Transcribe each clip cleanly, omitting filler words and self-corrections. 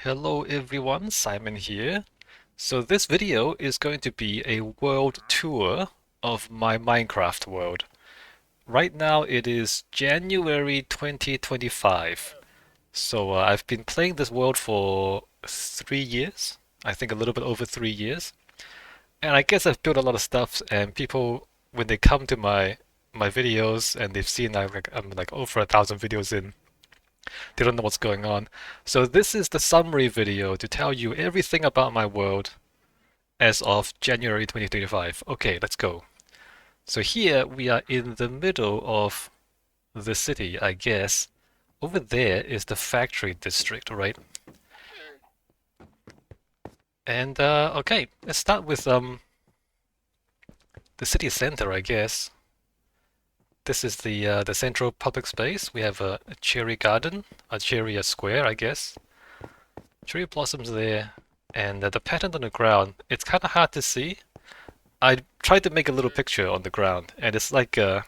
Hello everyone, Simon here. So this video is going to be a world tour of my Minecraft world. Right now it is January 2025. So I've been playing this world for 3 years. I think a little bit over 3 years. And I guess I've built a lot of stuff and people, when they come to my videos and they've seen I'm like over 1,000 videos in, they don't know what's going on. So this is the summary video to tell you everything about my world as of January 2025. Okay, let's go. So here we are in the middle of the city, I guess. Over there is the factory district, right? And okay, let's start with the city center, I guess. This is the central public space. We have a cherry garden, a cherry square, I guess. Cherry blossoms there, and the pattern on the ground, it's kind of hard to see. I tried to make a little picture on the ground, and it's like a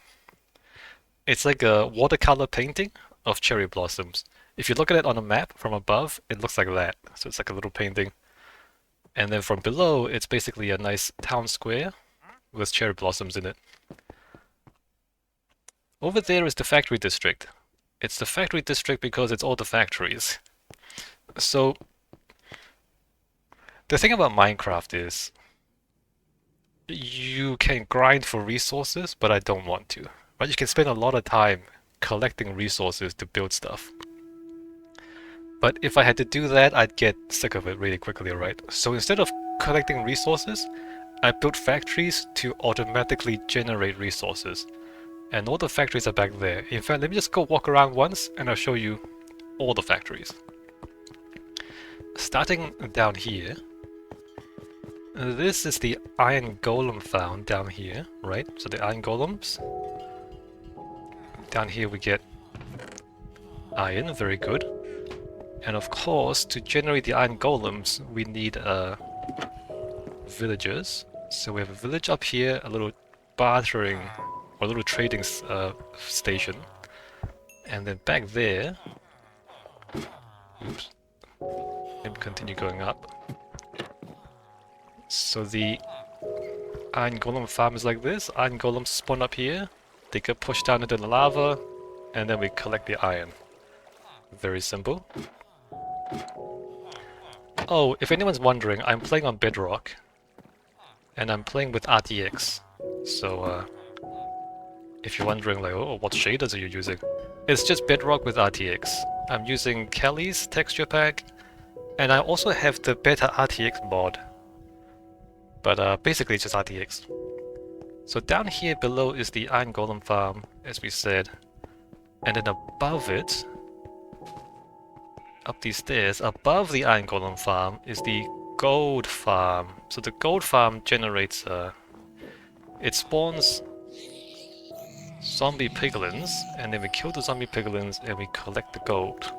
watercolor painting of cherry blossoms. If you look at it on a map from above, it looks like that. So it's like a little painting. And then from below, it's basically a nice town square with cherry blossoms in it. Over there is the factory district. It's the factory district because it's all the factories. So the thing about Minecraft is you can grind for resources, but I don't want to. But you can spend a lot of time collecting resources to build stuff. But if I had to do that, I'd get sick of it really quickly, right? So instead of collecting resources, I built factories to automatically generate resources. And all the factories are back there. In fact, let me just go walk around once and I'll show you all the factories. Starting down here, this is the iron golem found down here, right? So the iron golems. Down here we get iron, very good. And of course, to generate the iron golems, we need villagers. So we have a village up here, a little bartering or a little trading station. And then back there, oops, let me continue going up. So the iron golem farm is like this. Iron golems spawn up here. They get pushed down into the lava, and then we collect the iron. Very simple. Oh, if anyone's wondering, I'm playing on Bedrock, and I'm playing with RTX. So, if you're wondering, like, oh, what shaders are you using? It's just Bedrock with RTX. I'm using Kelly's texture pack, and I also have the beta RTX mod. But basically, it's just RTX. So down here below is the iron golem farm, as we said, and then above it, up these stairs, above the iron golem farm is the gold farm. So the gold farm generates, it spawns zombie piglins, and then we kill the zombie piglins and we collect the gold.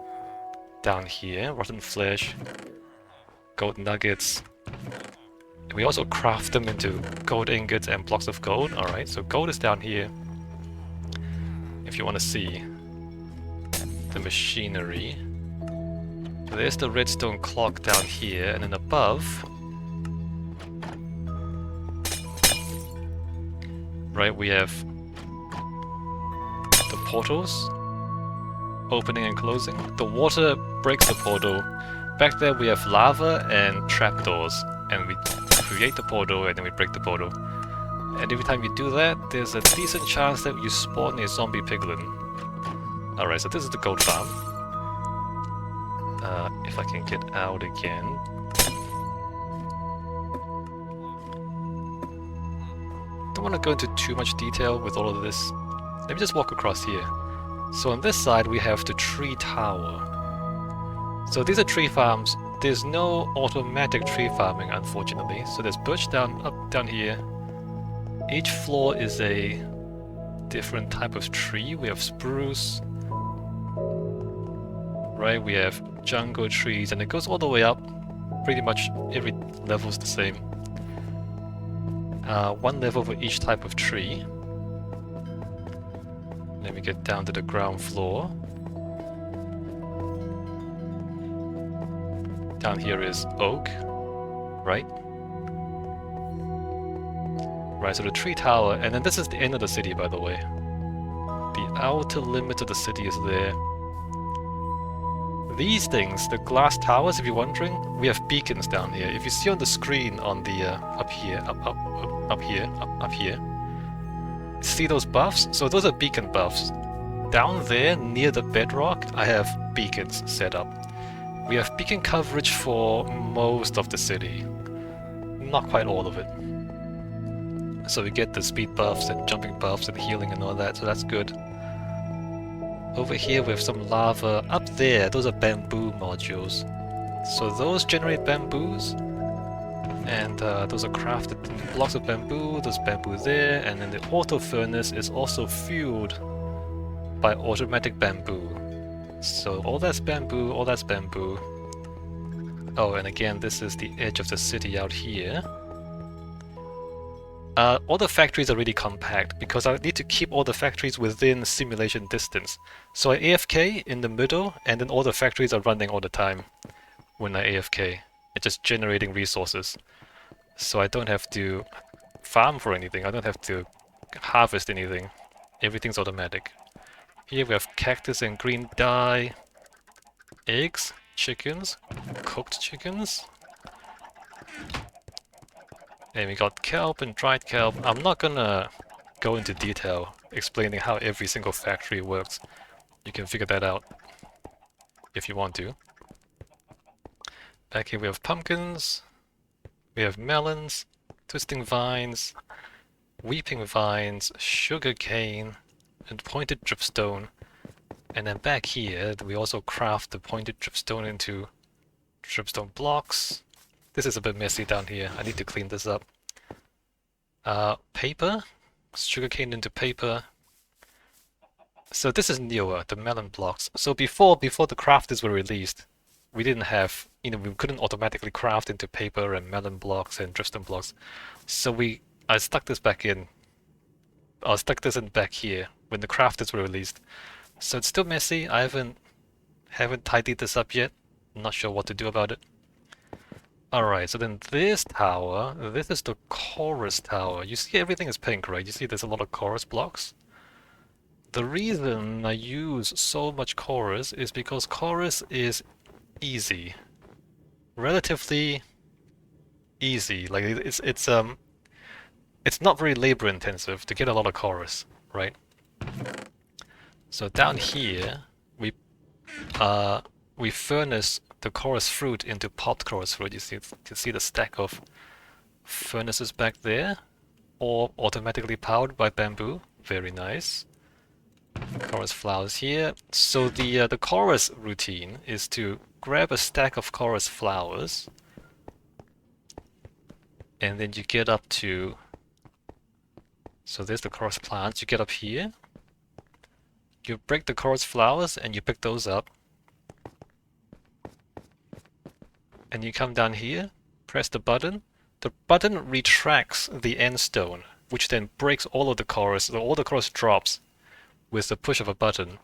Down here, rotten flesh, gold nuggets. And we also craft them into gold ingots and blocks of gold. Alright, so gold is down here. If you want to see the machinery. There's the redstone clock down here, and then above, right, we have the portals opening and closing. The water breaks the portal. Back there we have lava and trapdoors, and we create the portal and then we break the portal. And every time you do that, there's a decent chance that you spawn a zombie piglin. Alright, so this is the gold farm. If I can get out again. Don't want to go into too much detail with all of this. Let me just walk across here. So on this side we have the tree tower. So these are tree farms. There's no automatic tree farming, unfortunately. So there's birch down here. Each floor is a different type of tree. We have spruce. Right, we have jungle trees, and it goes all the way up. Pretty much every level is the same. One level for each type of tree. Let me get down to the ground floor. Down here is oak, right? Right, so the tree tower, and then this is the end of the city, by the way. The outer limit of the city is there. These things, the glass towers, if you're wondering, we have beacons down here. If you see on the screen on the up here, up here, see those buffs? So those are beacon buffs. Down there, near the bedrock, I have beacons set up. We have beacon coverage for most of the city. Not quite all of it. So we get the speed buffs and jumping buffs and healing and all that, so that's good. Over here we have some lava. Up there, those are bamboo modules. So those generate bamboos, and those are crafted in blocks of bamboo. There's bamboo there, and then the auto furnace is also fueled by automatic bamboo. So all that's bamboo, all that's bamboo. Oh, and again, this is the edge of the city out here. All the factories are really compact because I need to keep all the factories within simulation distance. So I AFK in the middle, and then all the factories are running all the time when I AFK. It's just generating resources. So I don't have to farm for anything, I don't have to harvest anything. Everything's automatic. Here we have cactus and green dye, eggs, chickens, cooked chickens. And we got kelp and dried kelp. I'm not gonna go into detail explaining how every single factory works. You can figure that out if you want to. Back here we have pumpkins, we have melons, twisting vines, weeping vines, sugar cane, and pointed dripstone. And then back here we also craft the pointed dripstone into dripstone blocks. This is a bit messy down here. I need to clean this up. Paper, sugarcane into paper. So this is newer, the melon blocks. So before the crafters were released, we didn't have, we couldn't automatically craft into paper and melon blocks and dripstone blocks. So I stuck this back in. I stuck this in back here when the crafters were released. So it's still messy. I haven't tidied this up yet. I'm not sure what to do about it. Alright, so then this tower, this is the chorus tower. You see everything is pink, right? You see there's a lot of chorus blocks. The reason I use so much chorus is because chorus is easy. Relatively easy. Like it's not very labor intensive to get a lot of chorus, right? So down here we furnace the chorus fruit into popped chorus fruit. You see the stack of furnaces back there, or automatically powered by bamboo. Very nice. Chorus flowers here. So the chorus routine is to grab a stack of chorus flowers, and then you get up to. So there's the chorus plants. You get up here. You break the chorus flowers and you pick those up. And you come down here, press the button. The button retracts the end stone, which then breaks all of the chorus, so all the chorus drops with the push of a button.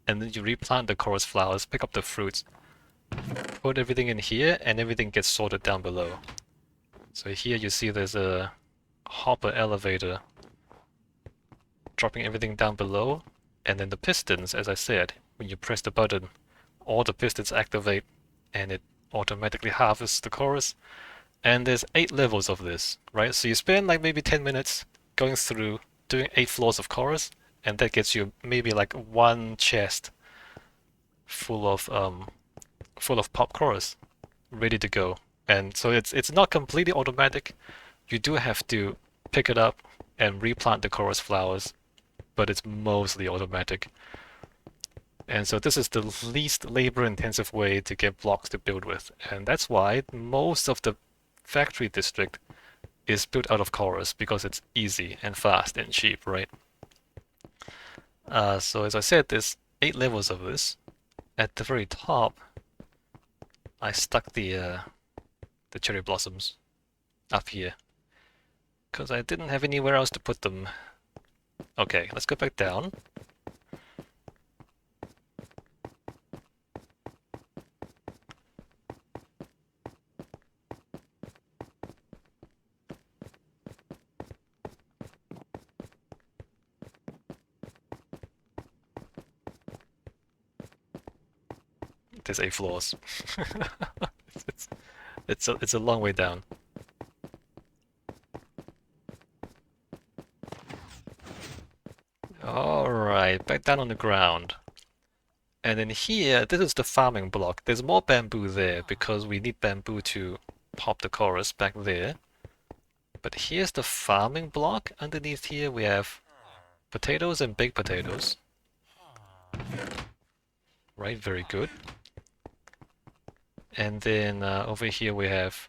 And then you replant the chorus flowers, pick up the fruits, put everything in here, and everything gets sorted down below. So here you see there's a hopper elevator dropping everything down below, and then the pistons, as I said, when you press the button, all the pistons activate and it automatically harvests the chorus. And there's 8 levels of this, right? So you spend like maybe 10 minutes going through doing 8 floors of chorus, and that gets you maybe like 1 chest full of pop chorus ready to go. And so it's not completely automatic. You do have to pick it up and replant the chorus flowers, but it's mostly automatic. And so this is the least labor-intensive way to get blocks to build with. And that's why most of the factory district is built out of chorus, because it's easy and fast and cheap, right? So as I said, there's 8 levels of this. At the very top, I stuck the cherry blossoms up here, because I didn't have anywhere else to put them. Okay, let's go back down. There's 8 floors. it's, it's a long way down. Alright, back down on the ground. And then here, this is the farming block. There's more bamboo there because we need bamboo to pop the chorus back there. But here's the farming block. Underneath here we have potatoes and baked potatoes. Right, very good. And then over here we have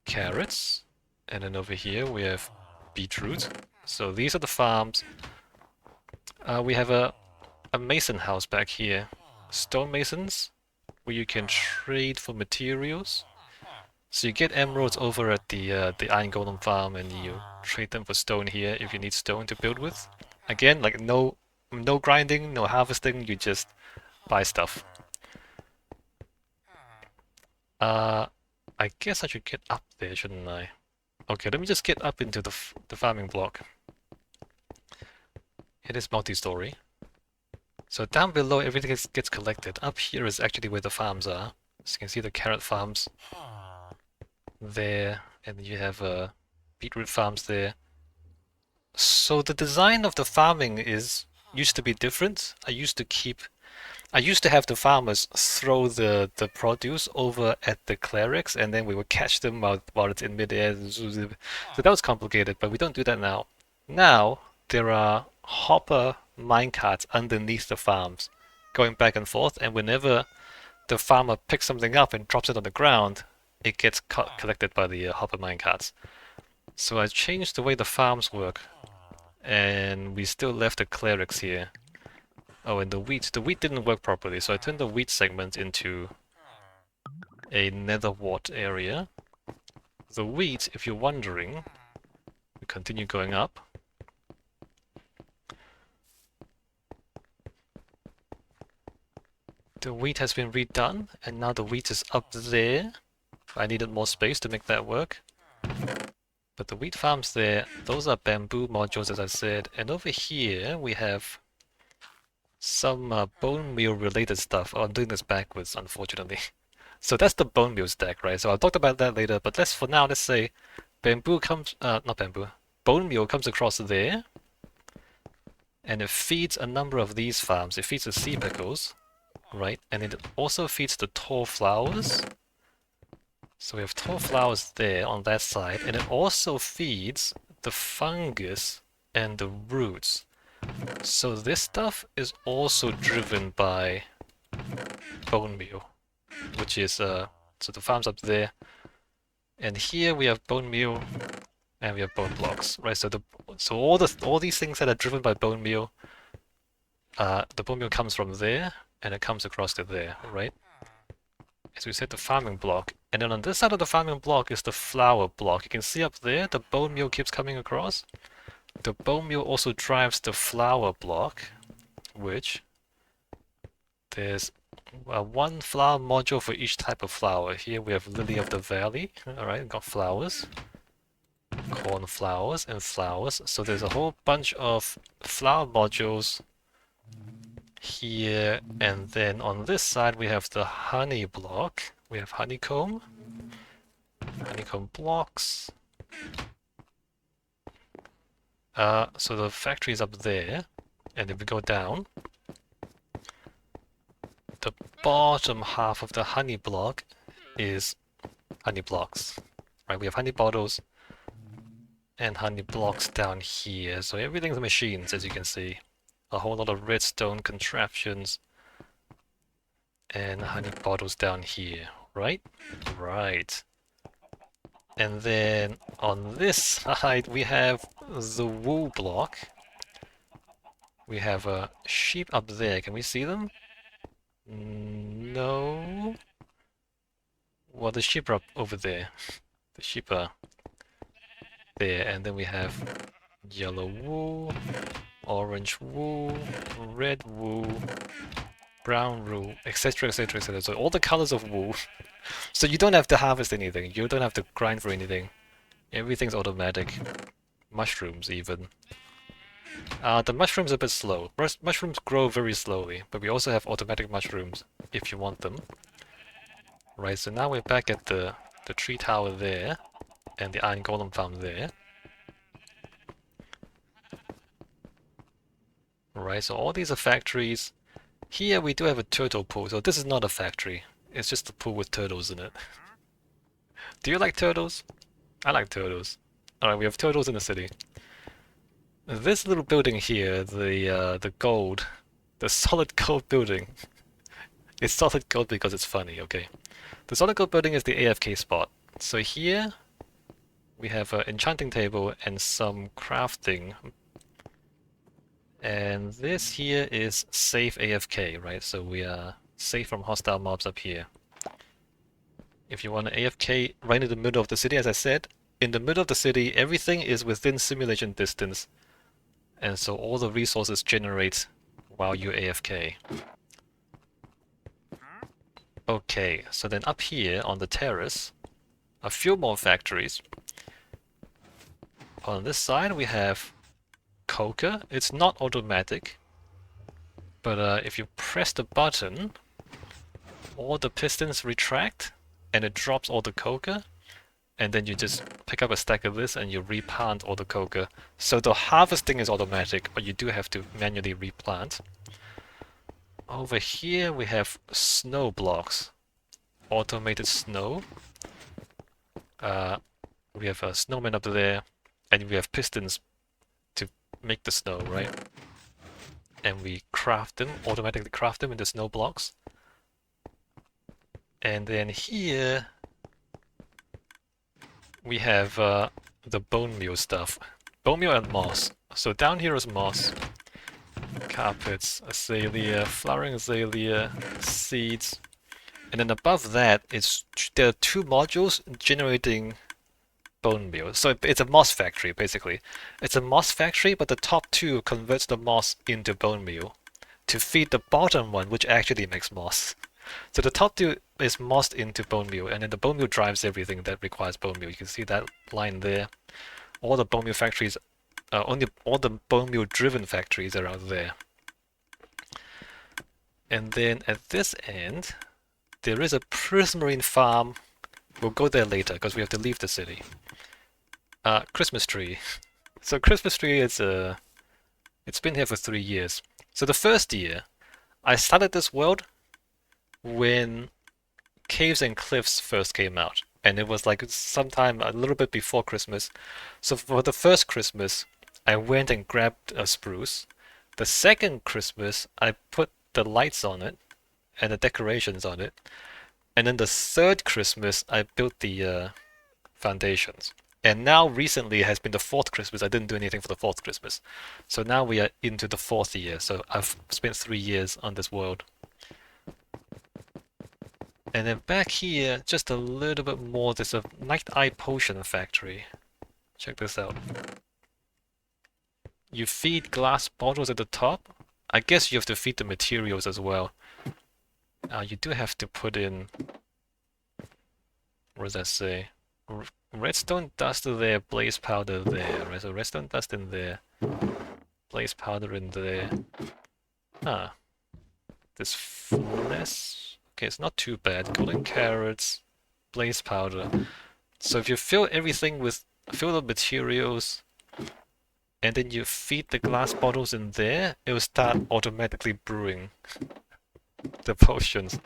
carrots. And then over here we have beetroot. So these are the farms. We have a mason house back here. Stone masons, where you can trade for materials. So you get emeralds over at the iron golem farm, and you trade them for stone here if you need stone to build with. Again, like no grinding, no harvesting. You just buy stuff. I guess I should get up there, shouldn't I? Okay, let me just get up into the farming block. It is multi-story. So down below, everything gets collected. Up here is actually where the farms are. So you can see the carrot farms there, and you have beetroot farms there. So the design of the farming used to be different. I used to have the farmers throw the produce over at the clerics, and then we would catch them while it's in midair. So that was complicated, but we don't do that now. Now there are hopper minecarts underneath the farms, going back and forth, and whenever the farmer picks something up and drops it on the ground, it gets collected by the hopper minecarts. So I changed the way the farms work, and we still left the clerics here. Oh, and the wheat didn't work properly, so I turned the wheat segment into a nether wart area. The wheat, if you're wondering, we continue going up. The wheat has been redone, and now the wheat is up there. I needed more space to make that work. But the wheat farms there, those are bamboo modules, as I said. And over here, we have some bone meal related stuff. Oh, I'm doing this backwards, unfortunately. So that's the bone meal stack, right? So I'll talk about that later, but for now, let's say bamboo comes, not bamboo, bone meal comes across there. And it feeds a number of these farms. It feeds the sea pickles. Right, and it also feeds the tall flowers. So we have tall flowers there on that side, and it also feeds the fungus and the roots. So this stuff is also driven by bone meal, which is so the farms up there. And here we have bone meal, and we have bone blocks, right? So all these things that are driven by bone meal, the bone meal comes from there. And it comes across to there, right? As we said, the farming block. And then on this side of the farming block is the flour block. You can see up there, the bone meal keeps coming across. The bone meal also drives the flour block, which there's one flour module for each type of flour. Here we have Lily of the Valley. Alright, we've got flowers, corn flowers, and flowers. So there's a whole bunch of flour modules here, and then on this side we have the honey block. We have honeycomb blocks. So the factory is up there, and if we go down, the bottom half of the honey block is honey blocks. Right, we have honey bottles and honey blocks down here. So everything's machines, as you can see. A whole lot of redstone contraptions and honey bottles down here, right? Right. And then on this side we have the wool block. We have a sheep up there. Can we see them? No. Well, the sheep are up over there. The sheep are there, and then we have yellow wool, orange wool, red wool, brown wool, etc, etc, etc. So all the colors of wool. So you don't have to harvest anything, you don't have to grind for anything. Everything's automatic. Mushrooms even. The mushrooms are a bit slow. Mushrooms grow very slowly, but we also have automatic mushrooms if you want them. Right, so now we're back at the tree tower there, and the iron golem farm there. Right, so all these are factories. Here we do have a turtle pool, so this is not a factory. It's just a pool with turtles in it. Do you like turtles? I like turtles. Alright, we have turtles in the city. This little building here, the gold, the solid gold building. It's solid gold because it's funny, okay. The solid gold building is the AFK spot. So here we have an enchanting table and some crafting. And this here is safe AFK, right? So we are safe from hostile mobs up here. If you want to AFK right in the middle of the city, as I said, in the middle of the city, everything is within simulation distance. And so all the resources generate while you AFK. Okay, so then up here on the terrace, a few more factories. On this side we have coker. It's not automatic, but if you press the button, all the pistons retract and it drops all the coker, and then you just pick up a stack of this and you replant all the coker. So the harvesting is automatic, but you do have to manually replant. Over here we have snow blocks. Automated snow. We have a snowman up there, and we have pistons to make the snow, right? And we craft them, automatically craft them into snow blocks. And then here we have the bone meal stuff. Bone meal and moss. So down here is moss, carpets, azalea, flowering azalea, seeds. And then above that, there are two modules generating bone meal. So it's a moss factory, basically. It's a moss factory, but the top two converts the moss into bone meal to feed the bottom one, which actually makes moss. So the top two is mossed into bone meal, and then the bone meal drives everything that requires bone meal. You can see that line there. All the bone meal factories, only all the bone meal driven factories are out there. And then at this end, there is a Prismarine farm. We'll go there later because we have to leave the city. Christmas tree. So Christmas tree is it's been here for 3 years. So the first year, I started this world when Caves and Cliffs first came out, and it was like sometime a little bit before Christmas. So for the first Christmas, I went and grabbed a spruce. The second Christmas, I put the lights on it and the decorations on it. And then the third Christmas, I built the foundations. And now recently it has been the fourth Christmas. I didn't do anything for the fourth Christmas. So now we are into the fourth year. So I've spent 3 years on this world. And then back here, just a little bit more, there's a Night Eye Potion factory. Check this out. You feed glass bottles at the top. I guess you have to feed the materials as well. You do have to put in, what does that say? Redstone dust there, blaze powder there, right? So redstone dust in there, blaze powder in there. This furnace. Okay, it's not too bad. Golden carrots, blaze powder. So if you fill everything with, fill the materials, and then you feed the glass bottles in there, it will start automatically brewing the potions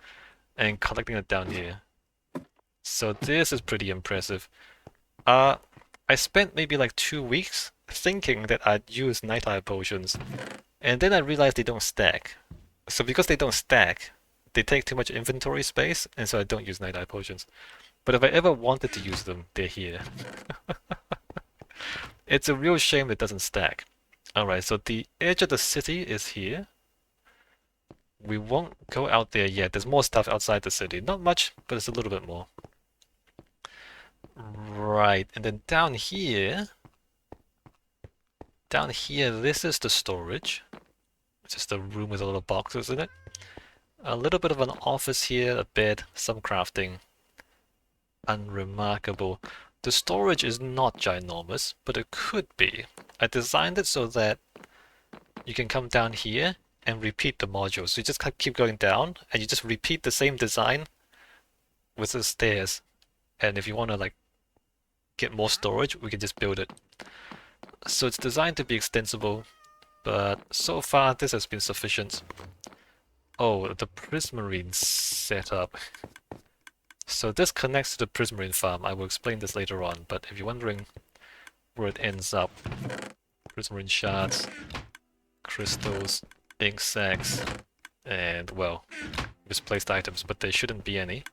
and collecting it down here. So this is pretty impressive. I spent maybe like 2 weeks thinking that I'd use Night Eye potions, and then I realized they don't stack. So because they don't stack, they take too much inventory space, and so I don't use Night Eye potions. But if I ever wanted to use them, they're here. It's a real shame it doesn't stack. Alright, so the edge of the city is here. We won't go out there yet. There's more stuff outside the city. Not much, but it's a little bit more. Right, and then down here, this is the storage. It's just a room with a lot of boxes in it. A little bit of an office here, a bed, some crafting. Unremarkable. The storage is not ginormous, but it could be. I designed it so that you can come down here and repeat the modules. So you just keep going down, and you just repeat the same design with the stairs. And if you want to like get more storage, we can just build it. So it's designed to be extensible, but so far this has been sufficient. Oh, the Prismarine setup. So this connects to the Prismarine farm. I will explain this later on, but if you're wondering where it ends up, Prismarine shards, crystals, ink sacs, and, well, misplaced items, but there shouldn't be any.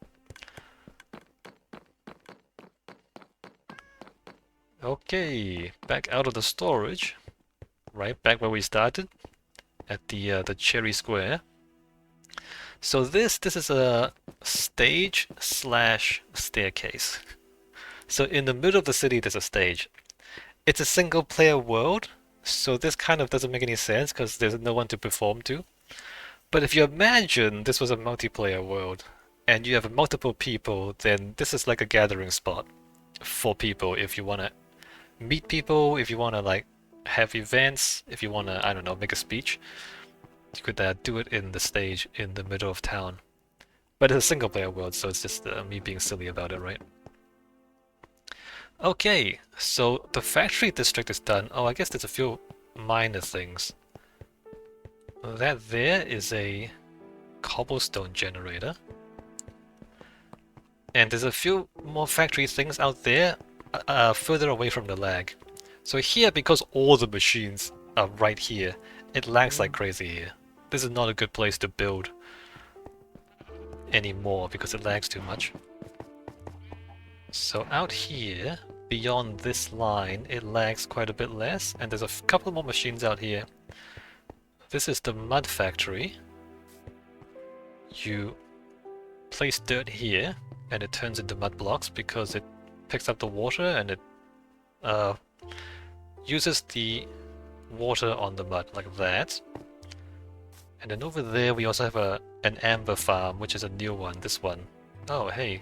Okay, back out of the storage, right back where we started, at the cherry square. So this is a stage slash staircase. So in the middle of the city there's a stage. It's a single player world, so this kind of doesn't make any sense because there's no one to perform to. But if you imagine this was a multiplayer world and you have multiple people, then this is like a gathering spot for people if you want to meet people, if you want to like have events, if you want to, I don't know, make a speech. You could do it in the stage in the middle of town. But it's a single player world, so it's just me being silly about it, right? Okay, so the factory district is done. Oh, I guess there's a few minor things. That there is a cobblestone generator. And there's a few more factory things out there further away from the lag. So here, because all the machines are right here, it lags like crazy here. This is not a good place to build anymore because it lags too much. So out here, beyond this line, it lags quite a bit less, and there's a couple more machines out here. This is the mud factory. You place dirt here, and it turns into mud blocks because it picks up the water and it uses the water on the mud like that. And then over there we also have an amber farm, which is a new one, this one. Oh, hey.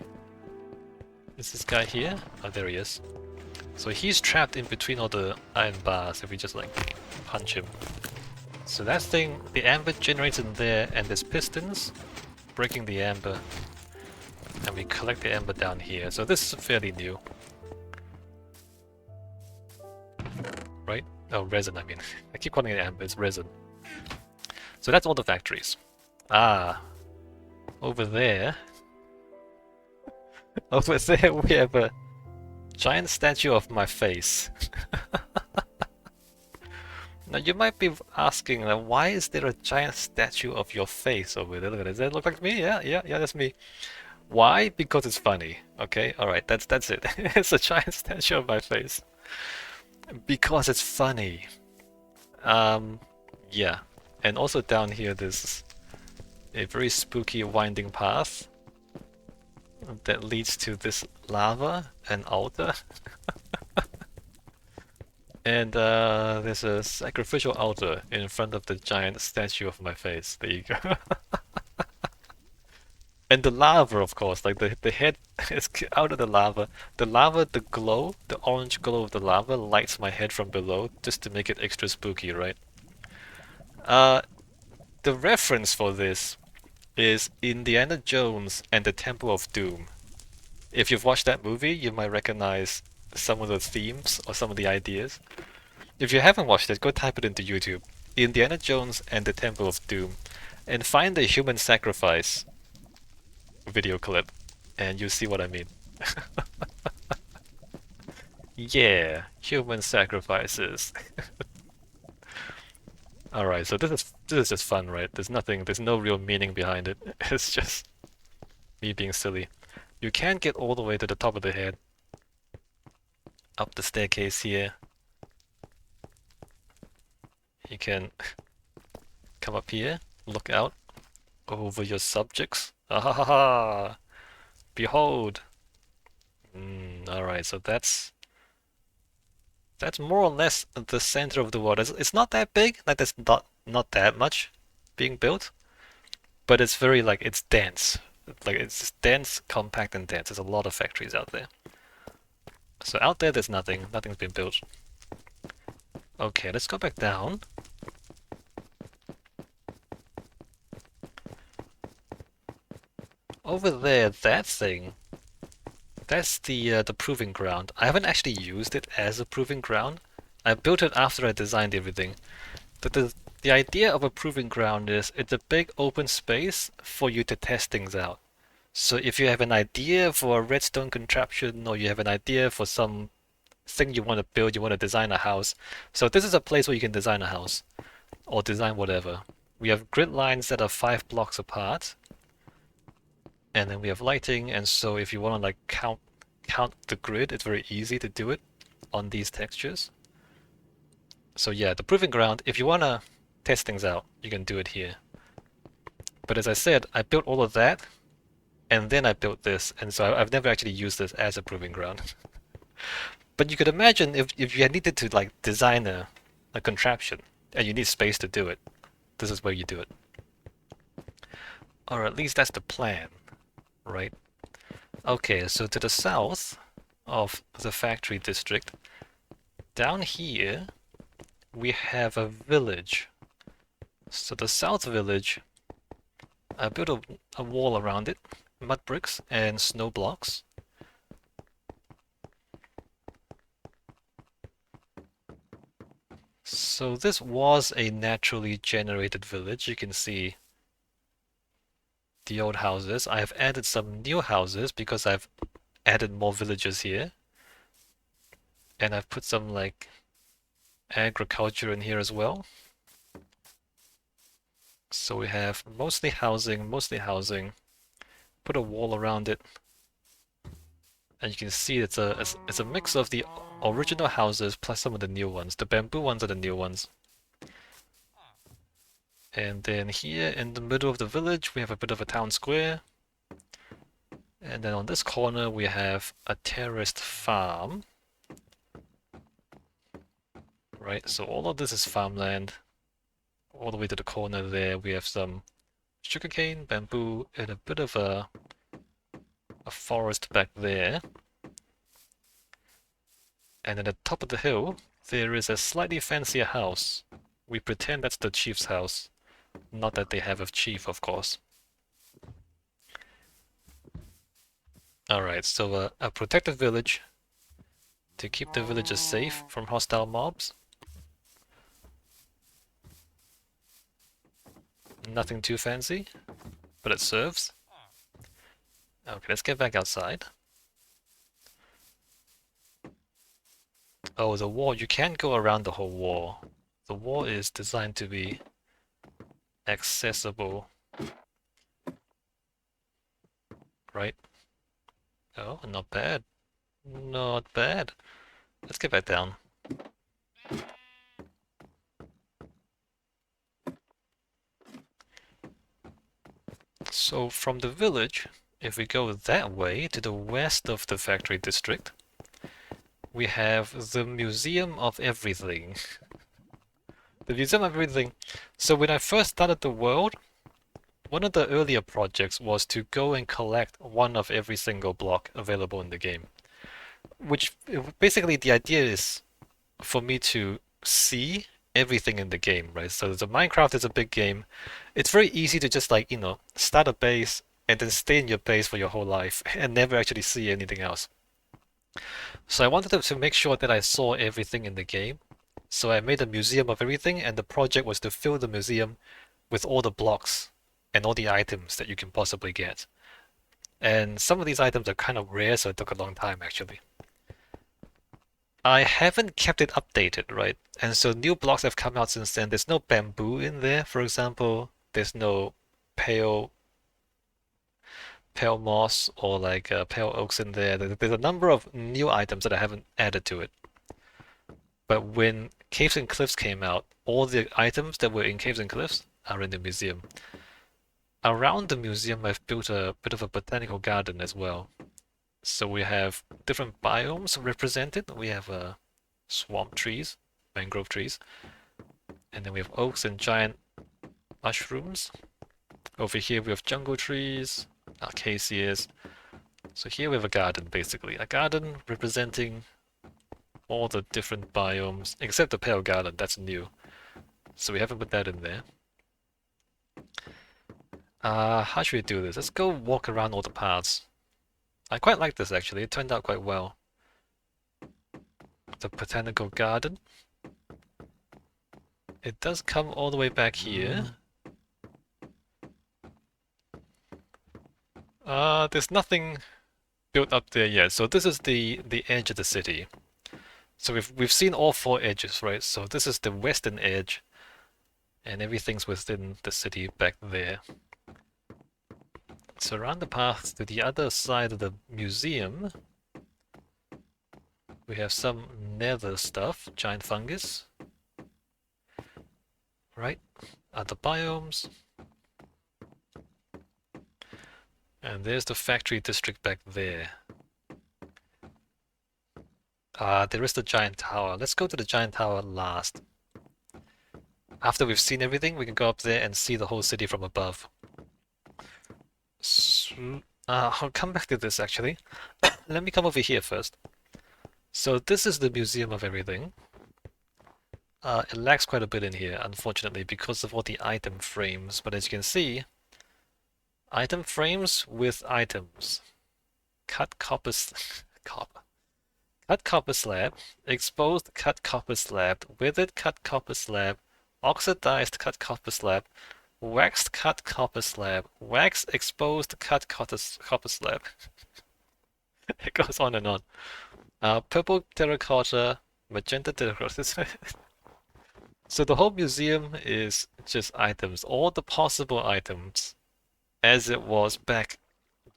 Is this guy here? Oh, there he is. So he's trapped in between all the iron bars if we just like punch him. So that thing, the amber generates in there, and there's pistons breaking the amber. And we collect the amber down here. So this is fairly new. Right? Oh, resin, I mean. I keep calling it amber, it's resin. So that's all the factories. Ah, over there. Over there we have a giant statue of my face. Now you might be asking, why is there a giant statue of your face over there? Look at it. Does that look like me? Yeah, that's me. Why? Because it's funny. Okay, alright, that's it. It's a giant statue of my face. Because it's funny. Yeah. And also down here there's a very spooky winding path that leads to this lava and altar. And there's a sacrificial altar in front of the giant statue of my face. There you go. And the lava, of course, like the head is out of the lava. The lava, the glow, the orange glow of the lava lights my head from below just to make it extra spooky, right? The reference for this is Indiana Jones and the Temple of Doom. If you've watched that movie, you might recognize some of the themes or some of the ideas. If you haven't watched it, go type it into YouTube. Indiana Jones and the Temple of Doom, and find the human sacrifice video clip, and you'll see what I mean. Yeah, human sacrifices. Alright, so this is just fun, right? There's no real meaning behind it. It's just me being silly. You can't get all the way to the top of the head. Up the staircase here. You can come up here, look out over your subjects. Ah ha ha ha! Behold! Alright, so that's more or less the center of the world. It's not that big, like there's not that much being built, but it's very like it's dense. Like it's dense, compact, and dense. There's a lot of factories out there. So out there, there's nothing. Nothing's been built. Okay, let's go back down. over there, that thing, that's the proving ground. I haven't actually used it as a proving ground. I built it after I designed everything. But the idea of a proving ground is it's a big open space for you to test things out. So if you have an idea for a redstone contraption, or you have an idea for some thing you want to build, you want to design a house. So this is a place where you can design a house or design whatever. We have grid lines that are 5 blocks apart, and then we have lighting. And so if you want to like count the grid, it's very easy to do it on these textures. So yeah, the proving ground, if you want to test things out, you can do it here. But as I said, I built all of that, and then I built this, and so I've never actually used this as a proving ground. But you could imagine if you needed to like design a contraption, and you need space to do it, this is where you do it. Or at least that's the plan, right? Okay, so to the south of the factory district, down here, we have a village. So the south village, I built a wall around it, mud bricks and snow blocks. So this was a naturally generated village. You can see the old houses. I have added some new houses because I've added more villages here. And I've put some like agriculture in here as well. So we have mostly housing, mostly housing. Put a wall around it. And you can see it's a mix of the original houses plus some of the new ones. The bamboo ones are the new ones. And then here in the middle of the village, we have a bit of a town square. And then on this corner, we have a terraced farm. Right, so all of this is farmland. All the way to the corner there, we have some sugarcane, bamboo, and a bit of a forest back there. And at the top of the hill, there is a slightly fancier house. We pretend that's the chief's house. Not that they have a chief, of course. Alright, so a protected village to keep the villagers safe from hostile mobs. Nothing too fancy, but it serves. Okay, let's get back outside. Oh, the wall. You can't go around the whole wall. The wall is designed to be accessible. Right? Oh, not bad. Not bad. Let's get back down. So from the village, if we go that way to the west of the factory district, we have the Museum of Everything. The Museum of Everything. So when I first started the world, one of the earlier projects was to go and collect one of every single block available in the game. Which basically the idea is for me to see everything in the game, right? So the Minecraft is a big game. It's very easy to just like, start a base and then stay in your base for your whole life and never actually see anything else. So I wanted to make sure that I saw everything in the game. So I made a museum of everything, and the project was to fill the museum with all the blocks and all the items that you can possibly get. And some of these items are kind of rare, so it took a long time actually. I haven't kept it updated, right? And so new blocks have come out since then. There's no bamboo in there, for example. There's no pale moss or like pale oaks in there. There's a number of new items that I haven't added to it. But when Caves and Cliffs came out, all the items that were in Caves and Cliffs are in the museum. Around the museum, I've built a bit of a botanical garden as well. So we have different biomes represented. We have swamp trees, mangrove trees, and then we have oaks and giant mushrooms. Over here we have jungle trees, acacias. So here we have a garden, basically. A garden representing all the different biomes, except the pale garden, that's new. So we haven't put that in there. How should we do this? Let's go walk around all the paths. I quite like this actually, it turned out quite well. The botanical garden. It does come all the way back here. There's nothing built up there yet. So this is the edge of the city. So we've seen all four edges, right? So this is the western edge, and everything's within the city back there. So around the path to the other side of the museum, we have some nether stuff, giant fungus, right? Other biomes. And there's the factory district back there. There is the giant tower. Let's go to the giant tower last. After we've seen everything, we can go up there and see the whole city from above. So, I'll come back to this actually. Let me come over here first. So this is the museum of everything. It lacks quite a bit in here, unfortunately, because of all the item frames. But as you can see, item frames with items. Cut copper, copper. Cut copper slab, exposed cut copper slab, withered cut copper slab, oxidized cut copper slab, waxed cut copper slab, wax exposed cut copper slab. It goes on and on. Purple terracotta, magenta terracotta. So the whole museum is just items, all the possible items, as it was back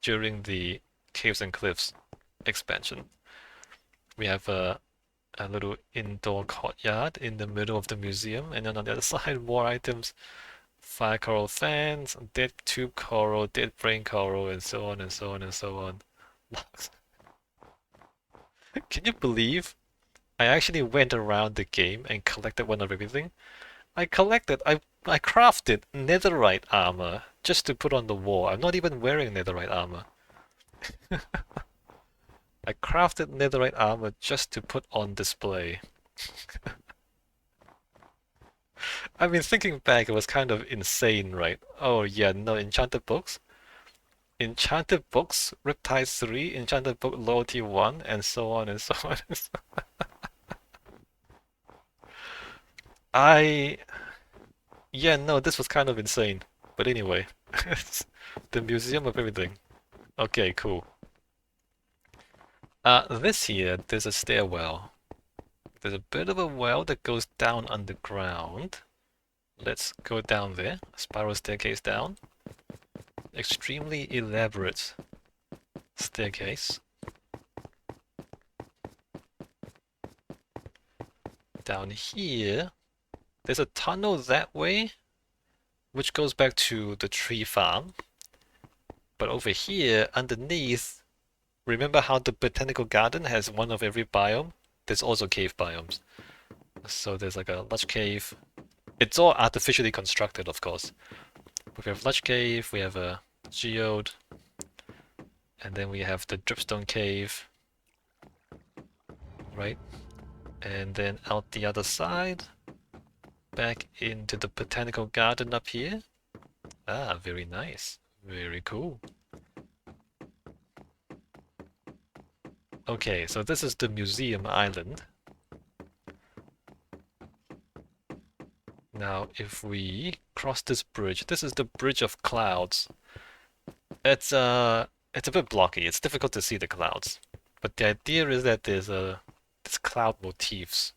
during the Caves and Cliffs expansion. We have a little indoor courtyard in the middle of the museum, and then on the other side, more items. Fire coral fans, dead tube coral, dead brain coral, and so on and so on and so on. Can you believe I actually went around the game and collected one of everything? I crafted netherite armor just to put on the wall. I'm not even wearing netherite armor. I crafted netherite armor just to put on display. I mean, thinking back, it was kind of insane, right? Oh yeah, no, enchanted books. Enchanted books, Riptide 3, enchanted book loyalty 1, and so on and so on and so on. Yeah, no, this was kind of insane. But anyway, the museum of everything. Okay, cool. This here, there's a stairwell. There's a bit of a well that goes down underground. Let's go down there. Spiral staircase down. Extremely elaborate staircase. Down here, there's a tunnel that way, which goes back to the tree farm. But over here, underneath, remember how the botanical garden has one of every biome? There's also cave biomes. So there's like a lush cave. It's all artificially constructed, of course. We have lush cave, we have a geode, and then we have the dripstone cave, right? And then out the other side, back into the botanical garden up here. Ah, very nice. Very cool. Okay, so this is the museum island. Now, if we cross this bridge, this is the Bridge of Clouds. It's a bit blocky. It's difficult to see the clouds, but the idea is that there's cloud motifs,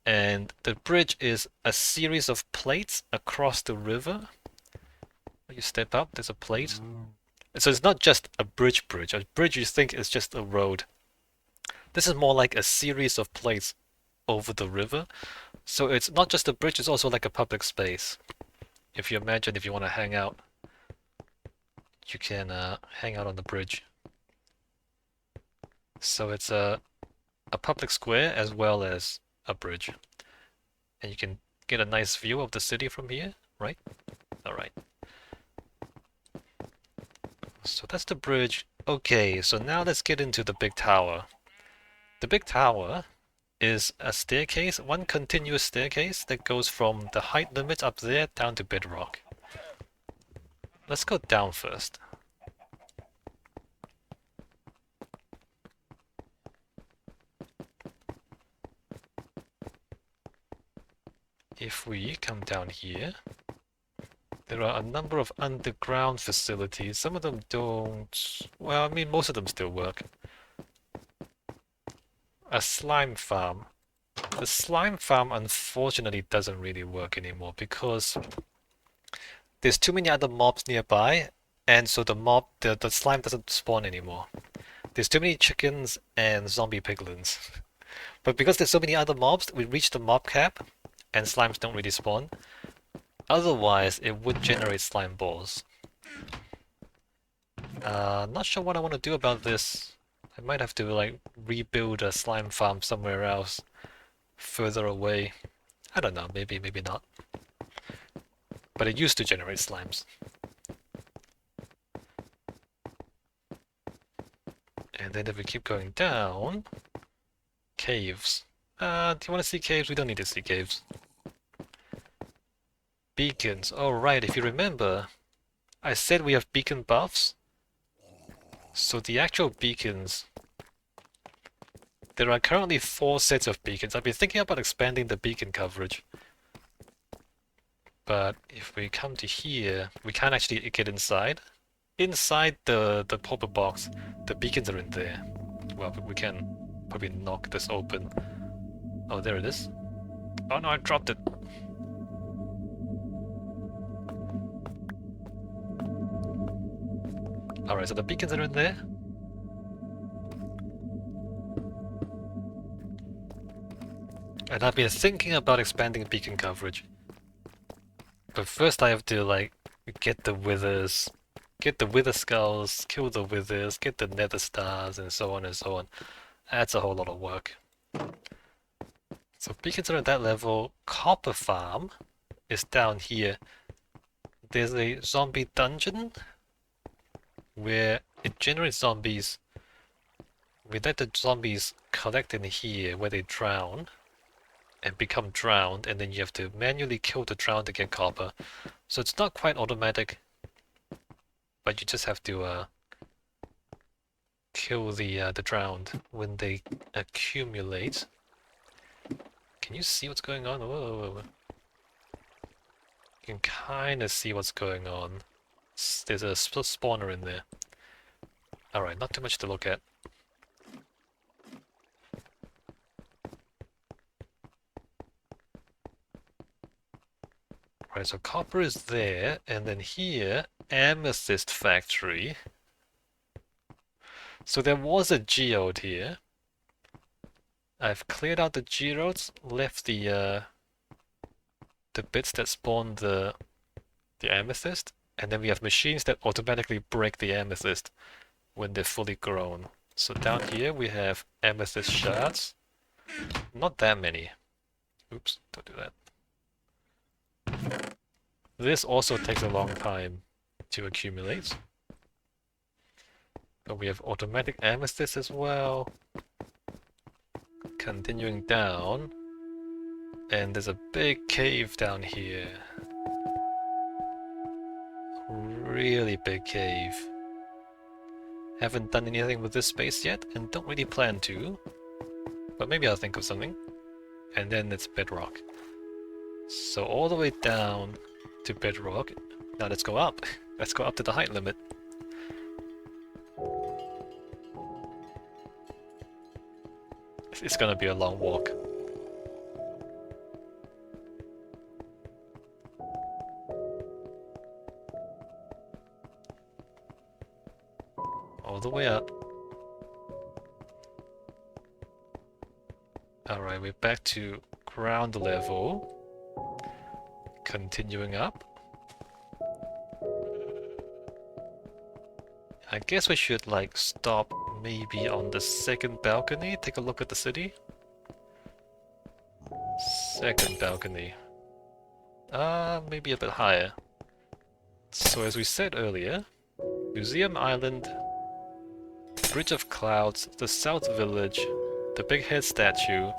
and the bridge is a series of plates across the river. You step up, there's a plate. So it's not just a bridge. A bridge you think is just a road. This is more like a series of plates over the river. So it's not just a bridge, it's also like a public space. If you imagine if you want to hang out, you can hang out on the bridge. So it's a public square as well as a bridge. And you can get a nice view of the city from here, right? Alright. So that's the bridge. Okay, so now let's get into the big tower. The big tower is a staircase, one continuous staircase that goes from the height limit up there down to bedrock. let's go down first. If we come down here, there are a number of underground facilities. Some of them don't... Well, I mean, most of them still work. A slime farm. The slime farm, unfortunately, doesn't really work anymore because there's too many other mobs nearby, and so the slime doesn't spawn anymore. There's too many chickens and zombie piglins. But because there's so many other mobs, we reach the mob cap, and slimes don't really spawn. Otherwise, it would generate slime balls. Not sure what I want to do about this. I might have to like rebuild a slime farm somewhere else, further away. I don't know, maybe, maybe not. But it used to generate slimes. And then if we keep going down, caves. Do you want to see caves? We don't need to see caves. Beacons. Oh right, if you remember, I said we have beacon buffs. So the actual beacons, there are currently 4 sets of beacons. I've been thinking about expanding the beacon coverage. But if we come to here, we can't actually get inside. Inside the pop-up box, the beacons are in there. Well, we can probably knock this open. Oh, there it is. Oh no, I dropped it. Alright, so the beacons are in there. And I've been thinking about expanding beacon coverage. But first I have to, like, get the withers, get the wither skulls, kill the withers, get the nether stars, and so on and so on. That's a whole lot of work. So beacons are at that level. Copper farm is down here. There's a zombie dungeon where it generates zombies. We let the zombies collect in here where they drown and become drowned, and then you have to manually kill the drowned to get copper. So it's not quite automatic, but you just have to kill the drowned when they accumulate. Can you see what's going on? Whoa. You can kind of see what's going on. There's a spawner in there. Alright, not too much to look at. Right, so copper is there, and then here, amethyst factory. So there was a geode here. I've cleared out the geodes, left the bits that spawn the amethyst, and then we have machines that automatically break the amethyst when they're fully grown. So down here we have amethyst shards. Not that many. Oops, don't do that. This also takes a long time to accumulate. But we have automatic amethyst as well. Continuing down. And there's a big cave down here. Really big cave. Haven't done anything with this space yet, and don't really plan to. But maybe I'll think of something. And then it's bedrock. So all the way down to bedrock. Now let's go up. Let's go up to the height limit. It's gonna be a long walk. All the way up. Alright, we're back to ground level. Continuing up. I guess we should like stop maybe on the second balcony, take a look at the city. Second balcony. Maybe a bit higher. So as we said earlier, Museum Island, Bridge of Clouds, the South Village, the Big Head statue,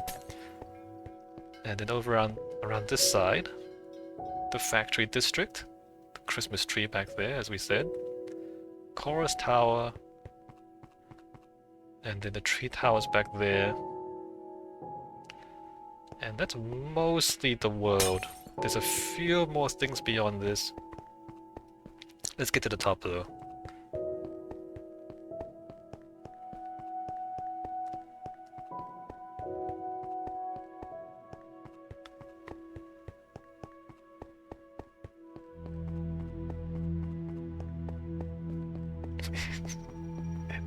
and then over around this side, the Factory District, the Christmas tree back there, as we said. Chorus tower. And then the tree towers back there. And that's mostly the world. There's a few more things beyond this. Let's get to the top though.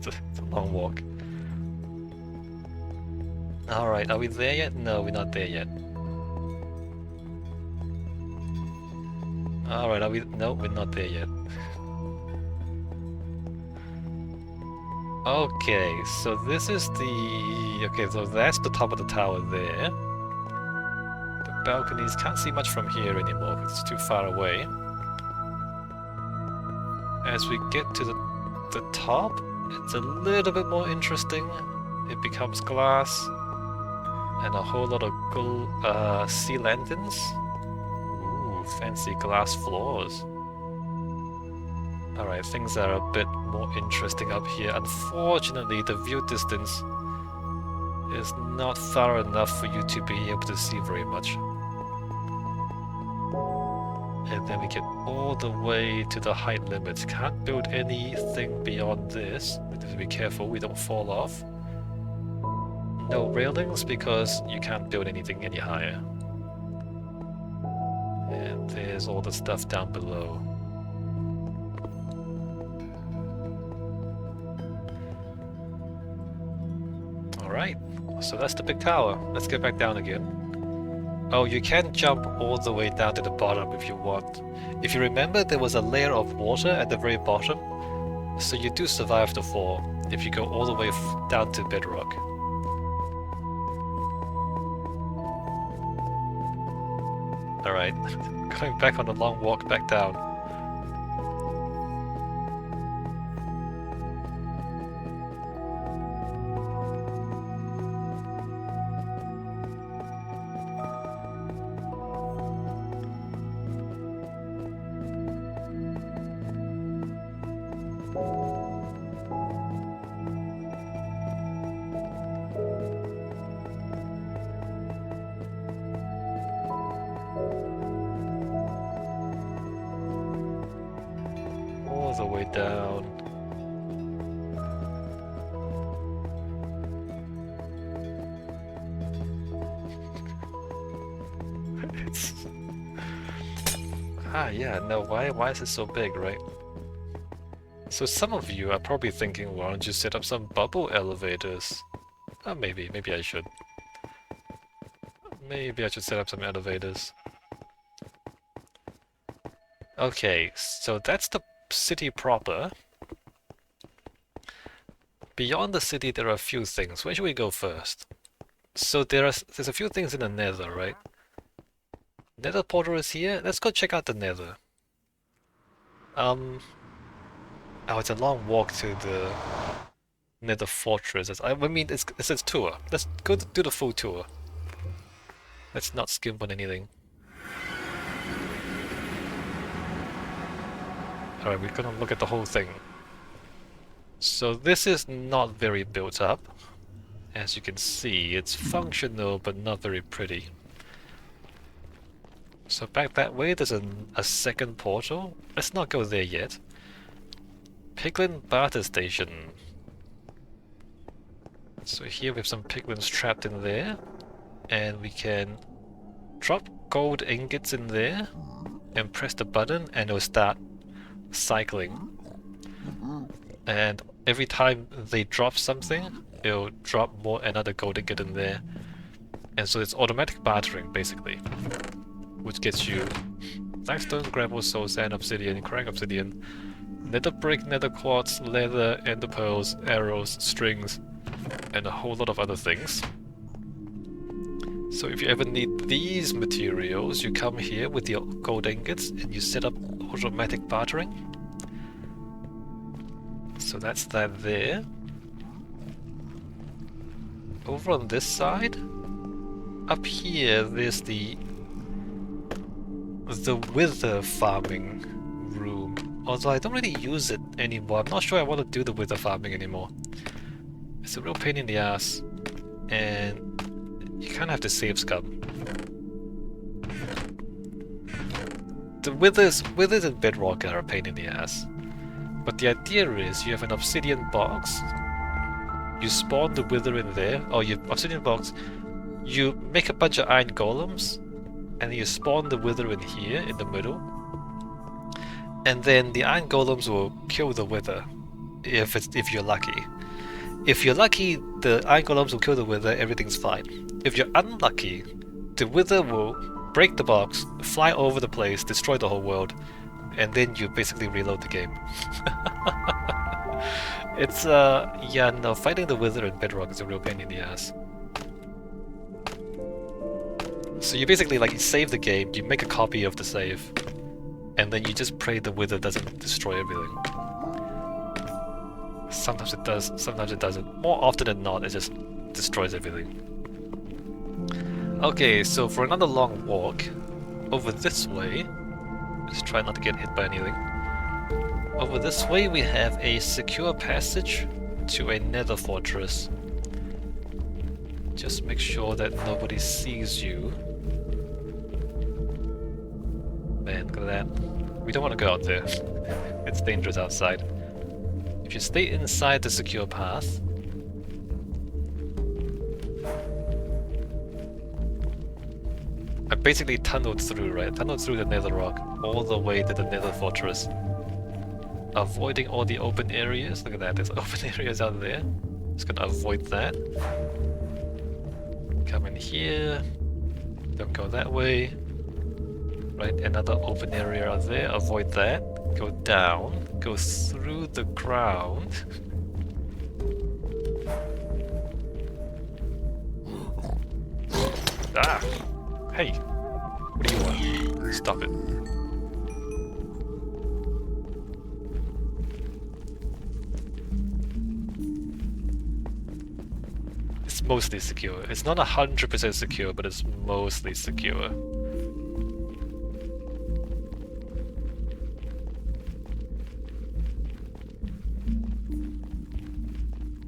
It's a long walk. Alright, are we there yet? No, we're not there yet. Alright, are we? No, we're not there yet. Okay, so this is the... Okay, so that's the top of the tower there. The balconies, can't see much from here anymore because it's too far away. As we get to the top, it's a little bit more interesting. It becomes glass and a whole lot of sea lanterns. Ooh, fancy glass floors. Alright, things are a bit more interesting up here. Unfortunately, the view distance is not far enough for you to be able to see very much. And then we get all the way to the height limits. Can't build anything beyond this. We have to be careful we don't fall off. No railings because you can't build anything any higher. And there's all the stuff down below. Alright, so that's the big tower. Let's get back down again. Oh, you can jump all the way down to the bottom if you want. If you remember, there was a layer of water at the very bottom, so you do survive the fall if you go all the way down to bedrock. Alright, going back on the long walk back down. All the way down. Yeah, no, why is it so big, right? So some of you are probably thinking, why don't you set up some bubble elevators? Maybe I should. Maybe I should set up some elevators. Okay, so that's the city proper. Beyond the city there are a few things. Where should we go first? So there's a few things in the Nether, right? Nether portal is here. Let's go check out the Nether. Oh, it's a long walk to the Nether fortress. I mean, it's a tour. Let's go do the full tour. Let's not skimp on anything. Alright, we're gonna look at the whole thing. So this is not very built up. As you can see, it's functional but not very pretty. So back that way there's a second portal. Let's not go there yet. Piglin barter station. So here we have some piglins trapped in there. And we can drop gold ingots in there and press the button and it'll start cycling. And every time they drop something, it'll drop another gold ingot in there. And so it's automatic bartering basically. Which gets you blackstone, gravel, soul sand, obsidian, crack obsidian, nether brick, nether quartz, leather, ender pearls, arrows, strings, and a whole lot of other things. So if you ever need these materials, you come here with your gold ingots and you set up automatic bartering. So that's that there. Over on this side, up here there's the wither farming Although I don't really use it anymore. I'm not sure I want to do the wither farming anymore. It's a real pain in the ass. And you kind of have to save scum. The withers and bedrock are a pain in the ass. But the idea is you have an obsidian box, you spawn the wither in there, or you obsidian box, you make a bunch of iron golems, and you spawn the wither in here in the middle. And then the iron golems will kill the wither if you're lucky. If you're lucky, the iron golems will kill the wither, everything's fine. If you're unlucky, the wither will break the box, fly over the place, destroy the whole world, and then you basically reload the game. It's yeah, no, fighting the wither in bedrock is a real pain in the ass. So you basically like save the game, you make a copy of the save, and then you just pray the wither doesn't destroy everything. Sometimes it does, sometimes it doesn't. More often than not, it just destroys everything. Okay, so for another long walk, over this way, just try not to get hit by anything. Over this way we have a secure passage to a nether fortress. Just make sure that nobody sees you. Man, look at that. We don't want to go out there. It's dangerous outside. If you stay inside the secure path, I basically tunneled through, right? Tunneled through the nether rock all the way to the nether fortress. Avoiding all the open areas. Look at that, there's open areas out there. Just gonna avoid that. Come in here. Don't go that way. Right, another open area out there. Avoid that. Go down. Go through the ground. Ah! Hey! What do you want? Stop it. It's mostly secure. It's not 100% secure, but it's mostly secure.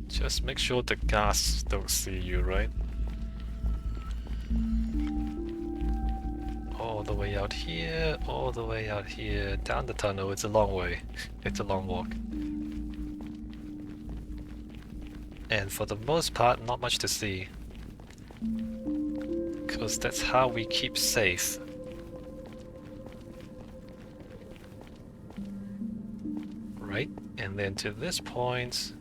Just make sure the ghasts don't see you, right? All the way out here, all the way out here, down the tunnel. It's a long way. It's a long walk. And for the most part, not much to see. Because that's how we keep safe. Right? And then to this point.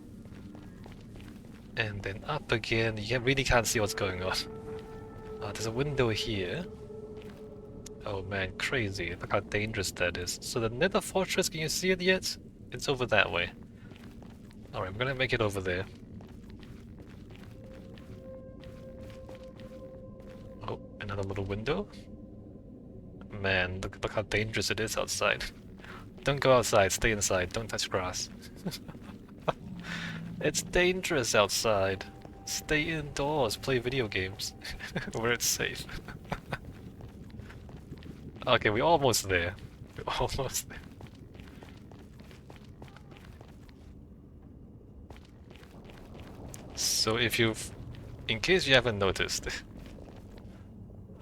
And then up again. You really can't see what's going on. There's a window here. Oh man, crazy. Look how dangerous that is. So the nether fortress, can you see it yet? It's over that way. Alright, I'm gonna make it over there. Oh, another little window. Man, look how dangerous it is outside. Don't go outside, stay inside, don't touch grass. It's dangerous outside. Stay indoors, play video games, where it's safe. Okay, we're almost there. We're almost there. So if you've, in case you haven't noticed,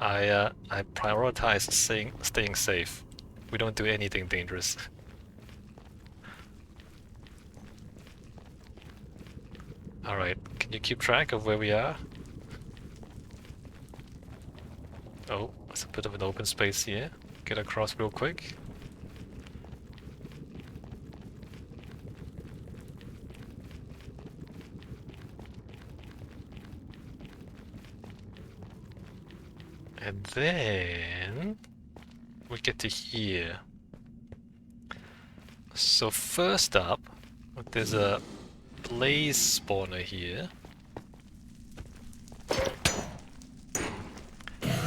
I prioritize staying safe. We don't do anything dangerous. Alright, can you keep track of where we are? Oh, there's a bit of an open space here. Get across real quick. And then we get to here. So first up, there's a blaze spawner here.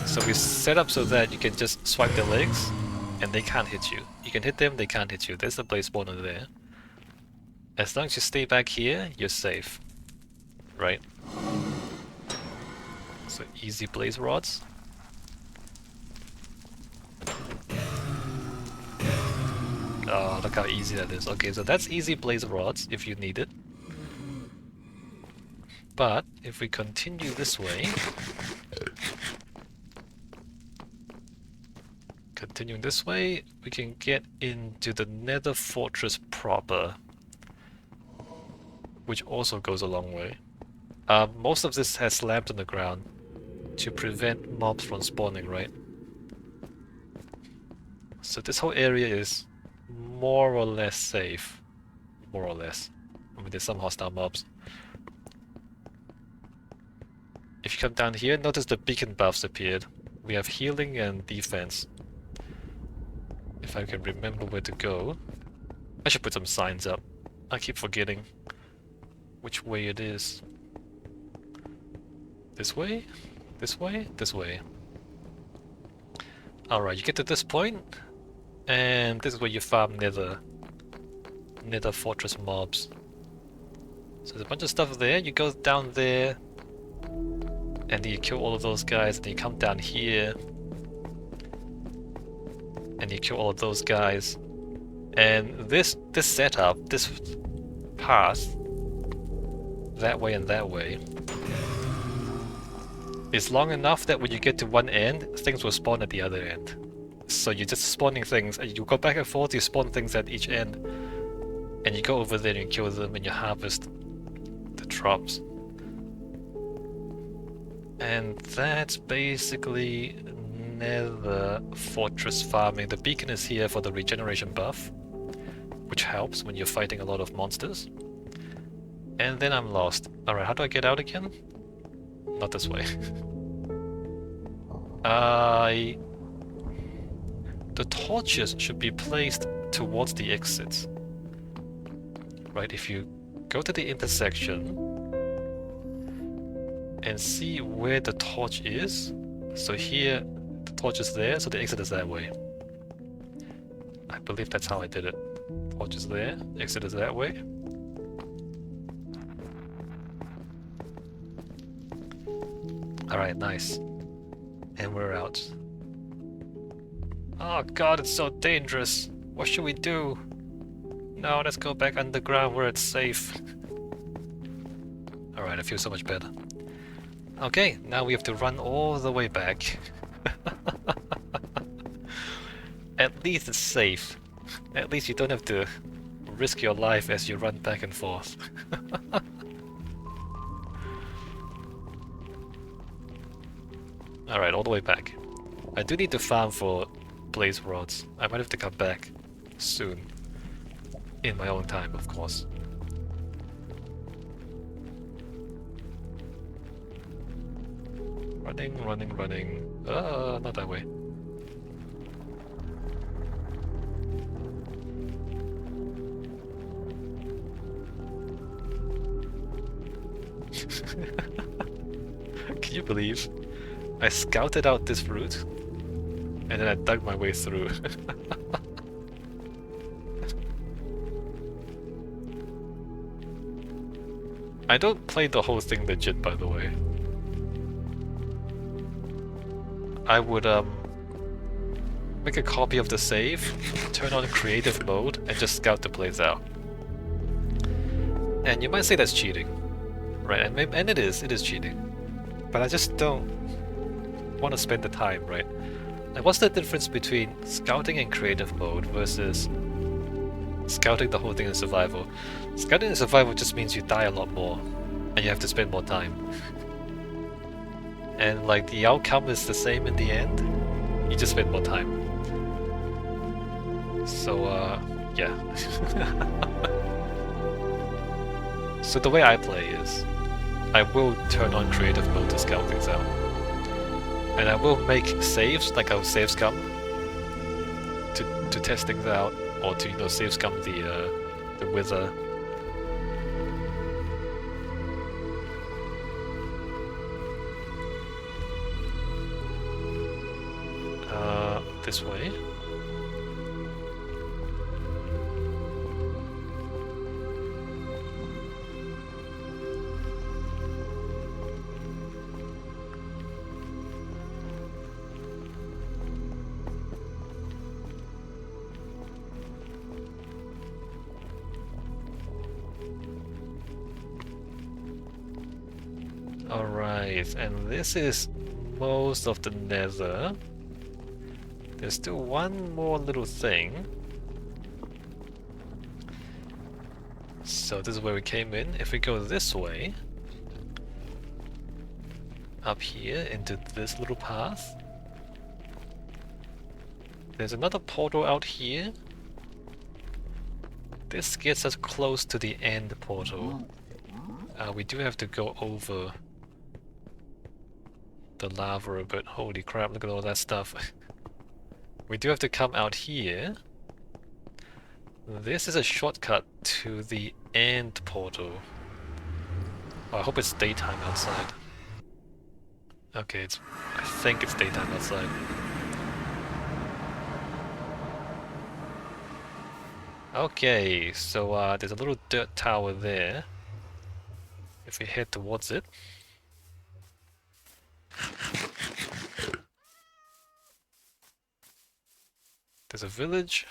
So we set up so that you can just swipe their legs and they can't hit you. You can hit them, they can't hit you. There's a blaze spawner there. As long as you stay back here, you're safe. Right? So easy blaze rods. Oh, look how easy that is. Okay, so that's easy blaze rods if you need it. But if we continue this way, continuing this way, we can get into the Nether fortress proper, which also goes a long way. Most of this has slabs on the ground to prevent mobs from spawning, right? So this whole area is more or less safe. More or less. I mean, there's some hostile mobs. If you come down here, notice the beacon buffs appeared. We have healing and defense. If I can remember where to go. I should put some signs up. I keep forgetting which way it is. This way? This way? This way. Alright, you get to this point, and this is where you farm Nether fortress mobs. So there's a bunch of stuff there, you go down there, and then you kill all of those guys, and then you come down here, and you kill all of those guys. And this setup, this path, that way and that way, is long enough that when you get to one end, things will spawn at the other end. So you're just spawning things, and you go back and forth, you spawn things at each end, and you go over there and you kill them and you harvest the drops. And that's basically Nether fortress farming. The beacon is here for the regeneration buff, which helps when you're fighting a lot of monsters. And then I'm lost. Alright, how do I get out again? Not this way. The torches should be placed towards the exits. Right, if you go to the intersection and see where the torch is. So here, the torch is there, so the exit is that way. I believe that's how I did it. Torch is there, exit is that way. Alright, nice. And we're out. Oh god, it's so dangerous. What should we do? No, let's go back underground where it's safe. Alright, I feel so much better. Okay, now we have to run all the way back. At least it's safe. At least you don't have to risk your life as you run back and forth. Alright, all the way back. I do need to farm for blaze rods. I might have to come back soon. In my own time, of course. Running, running, running. Not that way. Can you believe? I scouted out this route, and then I dug my way through. I don't play the whole thing legit, by the way. I would make a copy of the save, turn on creative mode, and just scout the place out. And you might say that's cheating, right? And it is cheating. But I just don't want to spend the time, right? Like, what's the difference between scouting in creative mode versus scouting the whole thing in survival? Scouting in survival just means you die a lot more, and you have to spend more time. And like the outcome is the same in the end, you just spend more time. So yeah. So the way I play is, I will turn on creative mode to scout things out. And I will make saves, like I'll save scum to test things out, or to, you know, save scum the wither. This way. Alright, and this is most of the Nether. There's still one more little thing. So this is where we came in. If we go this way, up here into this little path, there's another portal out here. This gets us close to the end portal. We do have to go over the lava a bit. Holy crap, look at all that stuff. We do have to come out here. This is a shortcut to the end portal. Oh, I hope it's daytime outside. Okay, I think it's daytime outside. Okay, so there's a little dirt tower there. If we head towards it. There's a village.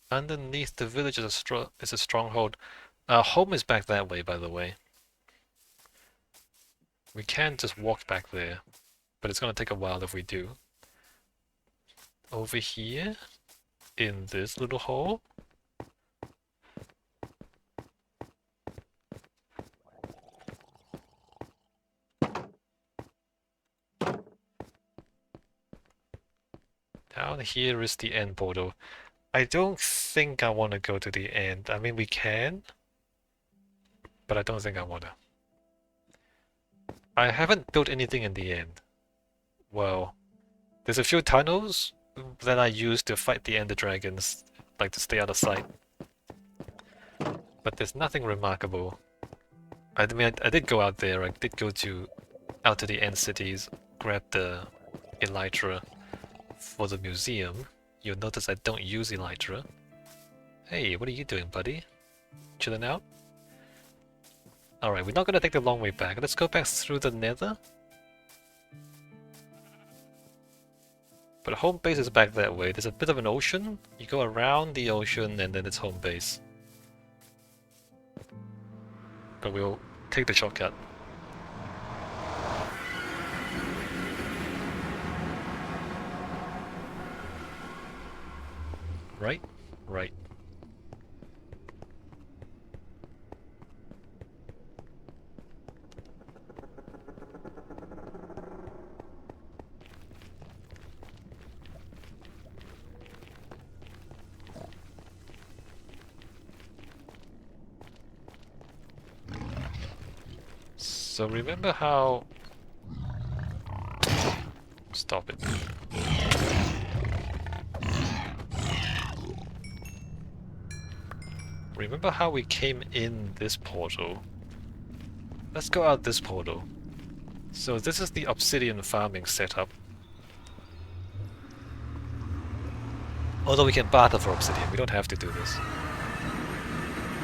Underneath the village is a stronghold. Home is back that way, by the way. We can just walk back there, but it's gonna take a while if we do. Over here, in this little hole. Down here is the end portal. I don't think I want to go to the end. I mean, we can, but I don't think I want to. I haven't built anything in the end. Well, there's a few tunnels that I use to fight the ender dragons, like to stay out of sight. But there's nothing remarkable. I mean, I did go out there. I did go out to the end cities, grab the elytra for the museum. You'll notice I don't use elytra. Hey, what are you doing, buddy? Chilling out? Alright, we're not gonna take the long way back. Let's go back through the Nether. But home base is back that way. There's a bit of an ocean. You go around the ocean and then it's home base. But we'll take the shortcut. Right? Right. So remember how... Stop it. Remember how we came in this portal? Let's go out this portal. So this is the obsidian farming setup. Although we can barter for obsidian, we don't have to do this.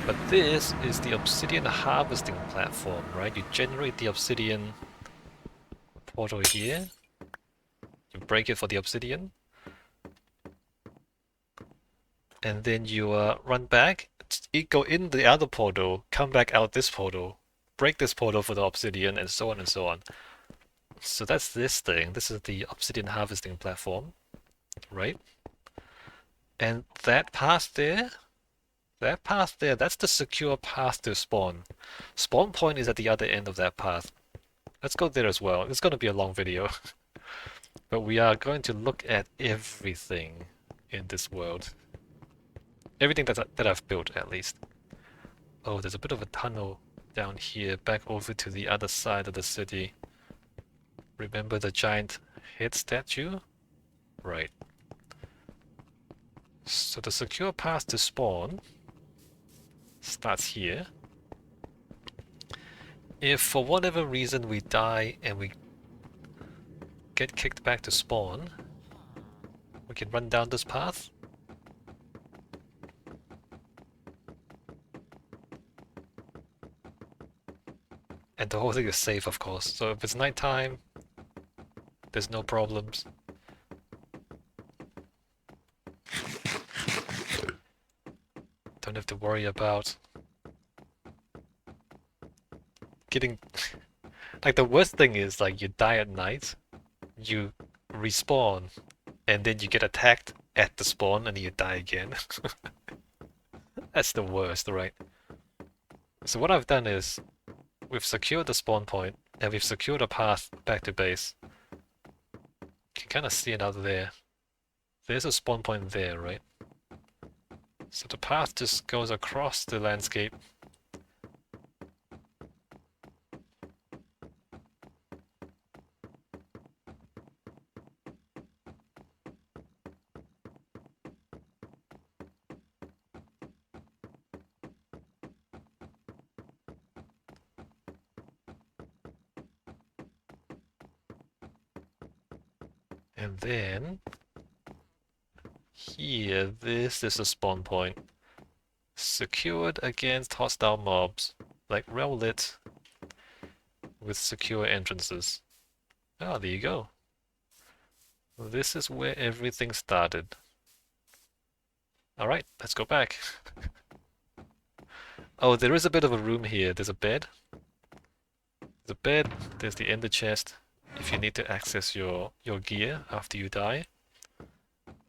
But this is the obsidian harvesting platform, right? You generate the obsidian portal here. You break it for the obsidian. And then you run back, go in the other portal, come back out this portal, break this portal for the obsidian, and so on and so on. So that's this thing. This is the obsidian harvesting platform, right? And that path there, that's the secure path to spawn. Spawn point is at the other end of that path. Let's go there as well. It's going to be a long video. But we are going to look at everything in this world. Everything that I've built, at least. Oh, there's a bit of a tunnel down here, back over to the other side of the city. Remember the giant head statue? Right. So the secure path to spawn starts here. If for whatever reason we die and we get kicked back to spawn, we can run down this path. And the whole thing is safe, of course. So if it's nighttime, there's no problems. Don't have to worry about getting Like the worst thing is like you die at night, you respawn, and then you get attacked at the spawn and you die again. That's the worst, right? So what I've done is we've secured the spawn point and we've secured a path back to base. You can kind of see it out there. There's a spawn point there, right? So the path just goes across the landscape. And then here, this is a spawn point. Secured against hostile mobs, like well lit with secure entrances. Ah, there you go. This is where everything started. Alright, let's go back. Oh, there is a bit of a room here. There's a bed. There's a bed, there's the ender chest, if you need to access your gear after you die.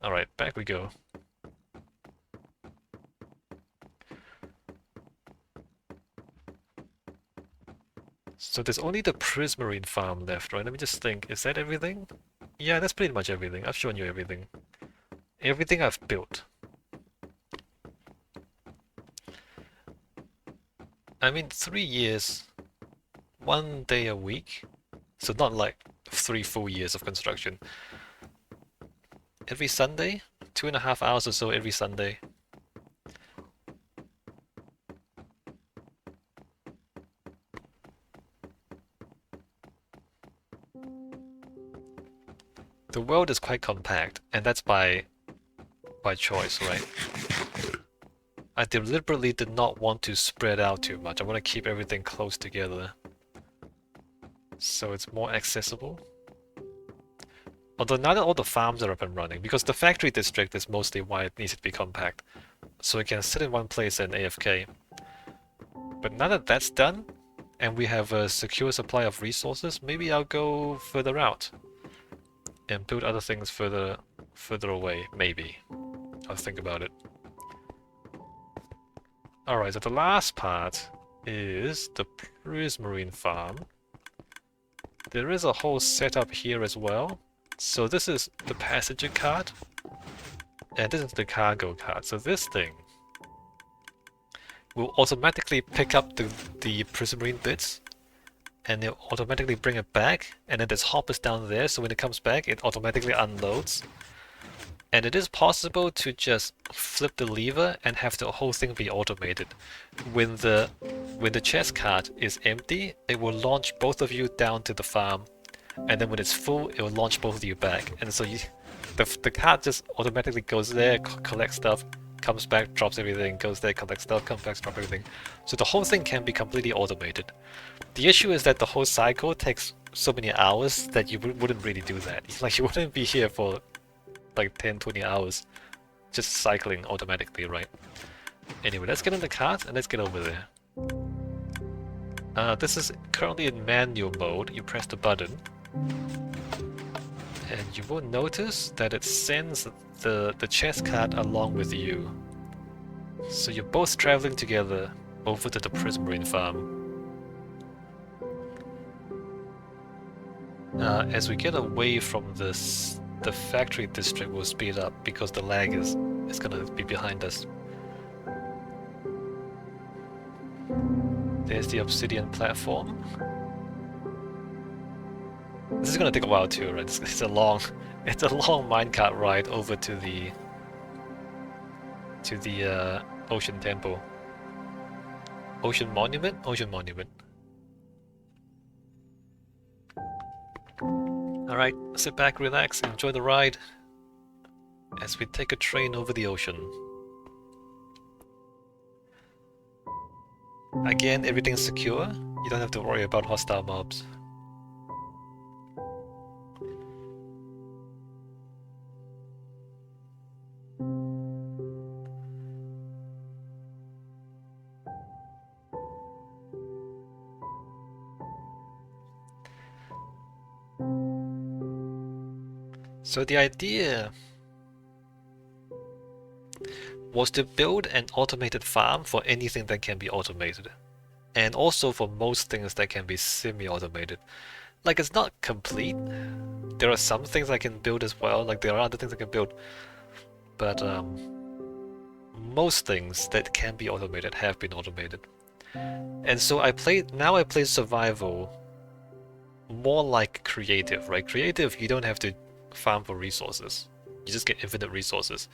Alright, back we go. So there's only the Prismarine farm left, right? Let me just think, is that everything? Yeah, that's pretty much everything. I've shown you everything. Everything I've built. I mean, 3 years, 1 day a week. So not like 3 full years of construction. Every Sunday? 2.5 hours or so every Sunday. The world is quite compact, and that's by choice, right? I deliberately did not want to spread out too much. I want to keep everything close together, so it's more accessible. Although now that all the farms are up and running, because the factory district is mostly why it needs to be compact, so it can sit in one place and AFK. But now that that's done, and we have a secure supply of resources, maybe I'll go further out and build other things further away, maybe. I'll think about it. Alright, so the last part is the Prismarine farm. There is a whole setup here as well. So this is the passenger cart, and this is the cargo cart. So this thing will automatically pick up the Prismarine bits, and it'll automatically bring it back, and then there's hoppers down there, so when it comes back, it automatically unloads. And it is possible to just flip the lever and have the whole thing be automated. When the chest cart is empty, it will launch both of you down to the farm, and then when it's full, it will launch both of you back. And so the cart just automatically goes there, collects stuff, comes back, drops everything, goes there, collects stuff, comes back, drops everything. So the whole thing can be completely automated. The issue is that the whole cycle takes so many hours that you wouldn't really do that. Like, you wouldn't be here for like 10-20 hours just cycling automatically, right? Anyway, let's get in the cart and let's get over there. This is currently in manual mode. You press the button and you will notice that it sends the chest cart along with you. So you're both traveling together over to the Prismarine farm. As we get away from this, the factory district will speed up because the lag is gonna be behind us. There's the obsidian platform. This is gonna take a while too, right? It's a long minecart ride over to the Ocean Temple. Ocean Monument? Ocean Monument. Alright, sit back, relax, enjoy the ride as we take a train over the ocean. Again, everything's secure. You don't have to worry about hostile mobs. So the idea was to build an automated farm for anything that can be automated, and also for most things that can be semi-automated. Like, it's not complete. There are some things I can build as well, like there are other things I can build, but most things that can be automated have been automated. And so I play survival more like creative, right? Creative, you don't have to farm for resources. You just get infinite resources.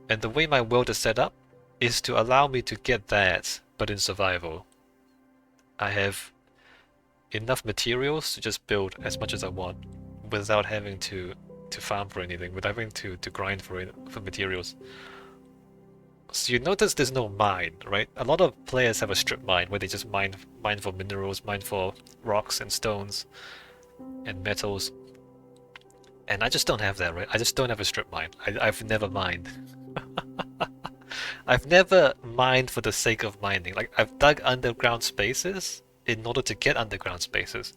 And the way my world is set up is to allow me to get that, but in survival. I have enough materials to just build as much as I want without having to farm for anything, without having to grind for materials. So you notice there's no mine, right? A lot of players have a strip mine where they just mine for minerals, mine for rocks and stones and metals. And I just don't have that, right? I just don't have a strip mine. I've never mined. I've never mined for the sake of mining. Like, I've dug underground spaces in order to get underground spaces,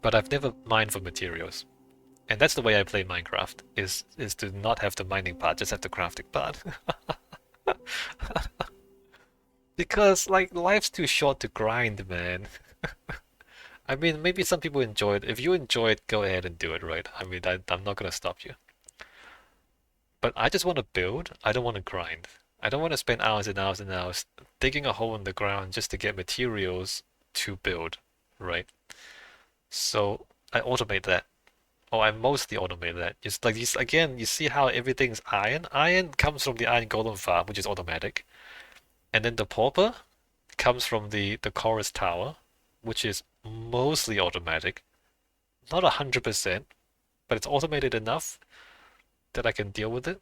but I've never mined for materials. And that's the way I play Minecraft, is to not have the mining part, just have the crafting part. Because, like, life's too short to grind, man. I mean, maybe some people enjoy it. If you enjoy it, go ahead and do it, right? I mean, I'm not gonna stop you. But I just want to build. I don't want to grind. I don't want to spend hours and hours and hours digging a hole in the ground just to get materials to build, right? So I automate that. Or I mostly automate that. It's like again, you see how everything's iron? Iron comes from the iron golem farm, which is automatic. And then the pauper comes from the chorus tower, which is mostly automatic. Not 100%, but it's automated enough that I can deal with it.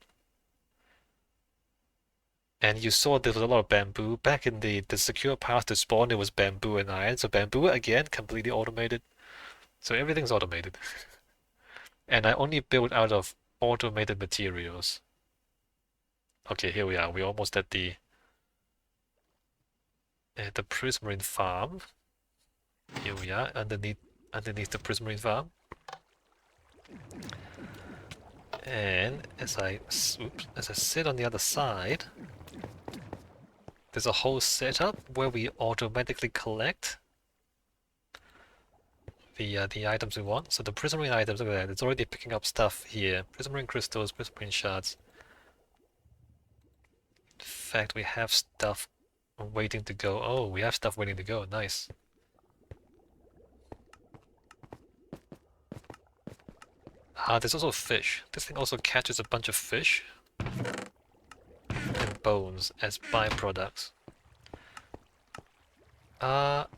And you saw there was a lot of bamboo. Back in the secure path to spawn, it was bamboo and iron. So bamboo, again, completely automated. So everything's automated. And I only build out of automated materials. Okay, here we are. We're almost at the Prismarine farm. Here we are, underneath the Prismarine farm. And as I sit on the other side, there's a whole setup where we automatically collect the items we want. So the Prismarine items, look at that, it's already picking up stuff here. Prismarine crystals, Prismarine shards. In fact, we have stuff waiting to go. Oh, we have stuff waiting to go. Nice. Ah, there's also fish. This thing also catches a bunch of fish and bones as byproducts.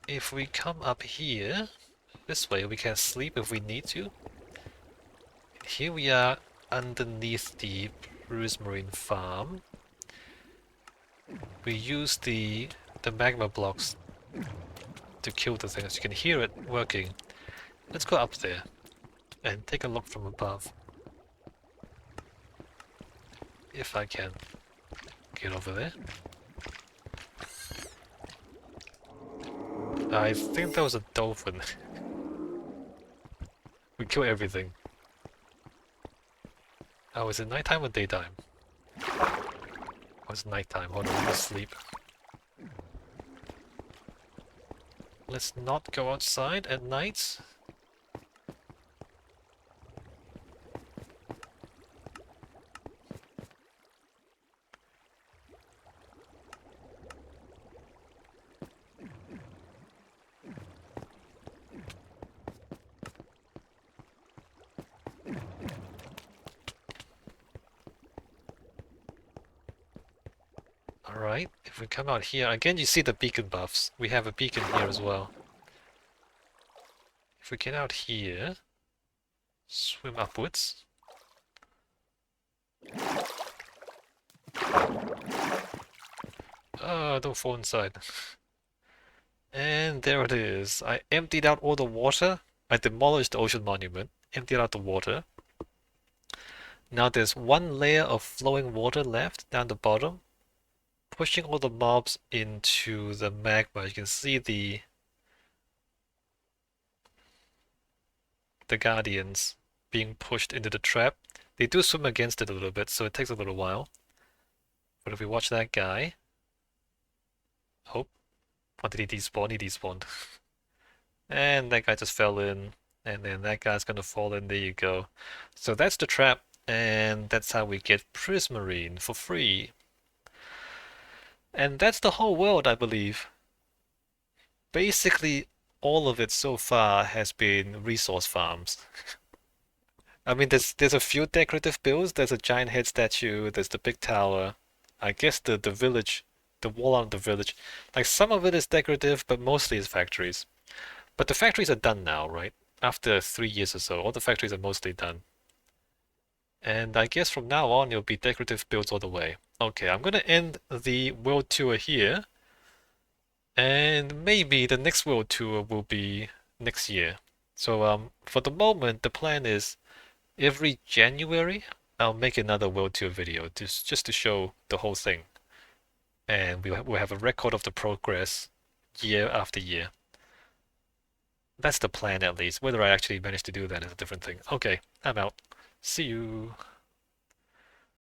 If we come up here, this way, we can sleep if we need to. Here we are underneath the Prismarine farm. We use the magma blocks to kill the things. You can hear it working. Let's go up there and take a look from above. If I can get over there. I think that was a dolphin. We kill everything. Oh, is it nighttime or daytime? Oh, it's nighttime. Hold on, let me sleep. Let's not go outside at night. Alright, if we come out here, again you see the beacon buffs. We have a beacon here as well. If we get out here, swim upwards. Oh, don't fall inside. And there it is. I emptied out all the water. I demolished the ocean monument, emptied out the water. Now there's one layer of flowing water left down the bottom, pushing all the mobs into the magma. You can see the guardians being pushed into the trap. They do swim against it a little bit, so it takes a little while. But if we watch that guy, oh, what did he despawn? He despawned. And that guy just fell in, and then that guy's gonna fall in. There you go. So that's the trap, and that's how we get Prismarine for free. And that's the whole world, I believe. Basically, all of it so far has been resource farms. I mean, there's a few decorative builds. There's a giant head statue. There's the big tower. I guess the village, the wall on the village. Like some of it is decorative, but mostly is factories. But the factories are done now, right? After 3 years or so, all the factories are mostly done. And I guess from now on, it'll be decorative builds all the way. Okay, I'm gonna end the world tour here. And maybe the next world tour will be next year. So for the moment, the plan is every January I'll make another world tour video just to show the whole thing, and we'll have a record of the progress year after year. That's the plan at least. Whether I actually manage to do that is a different thing. Okay, I'm out. See you.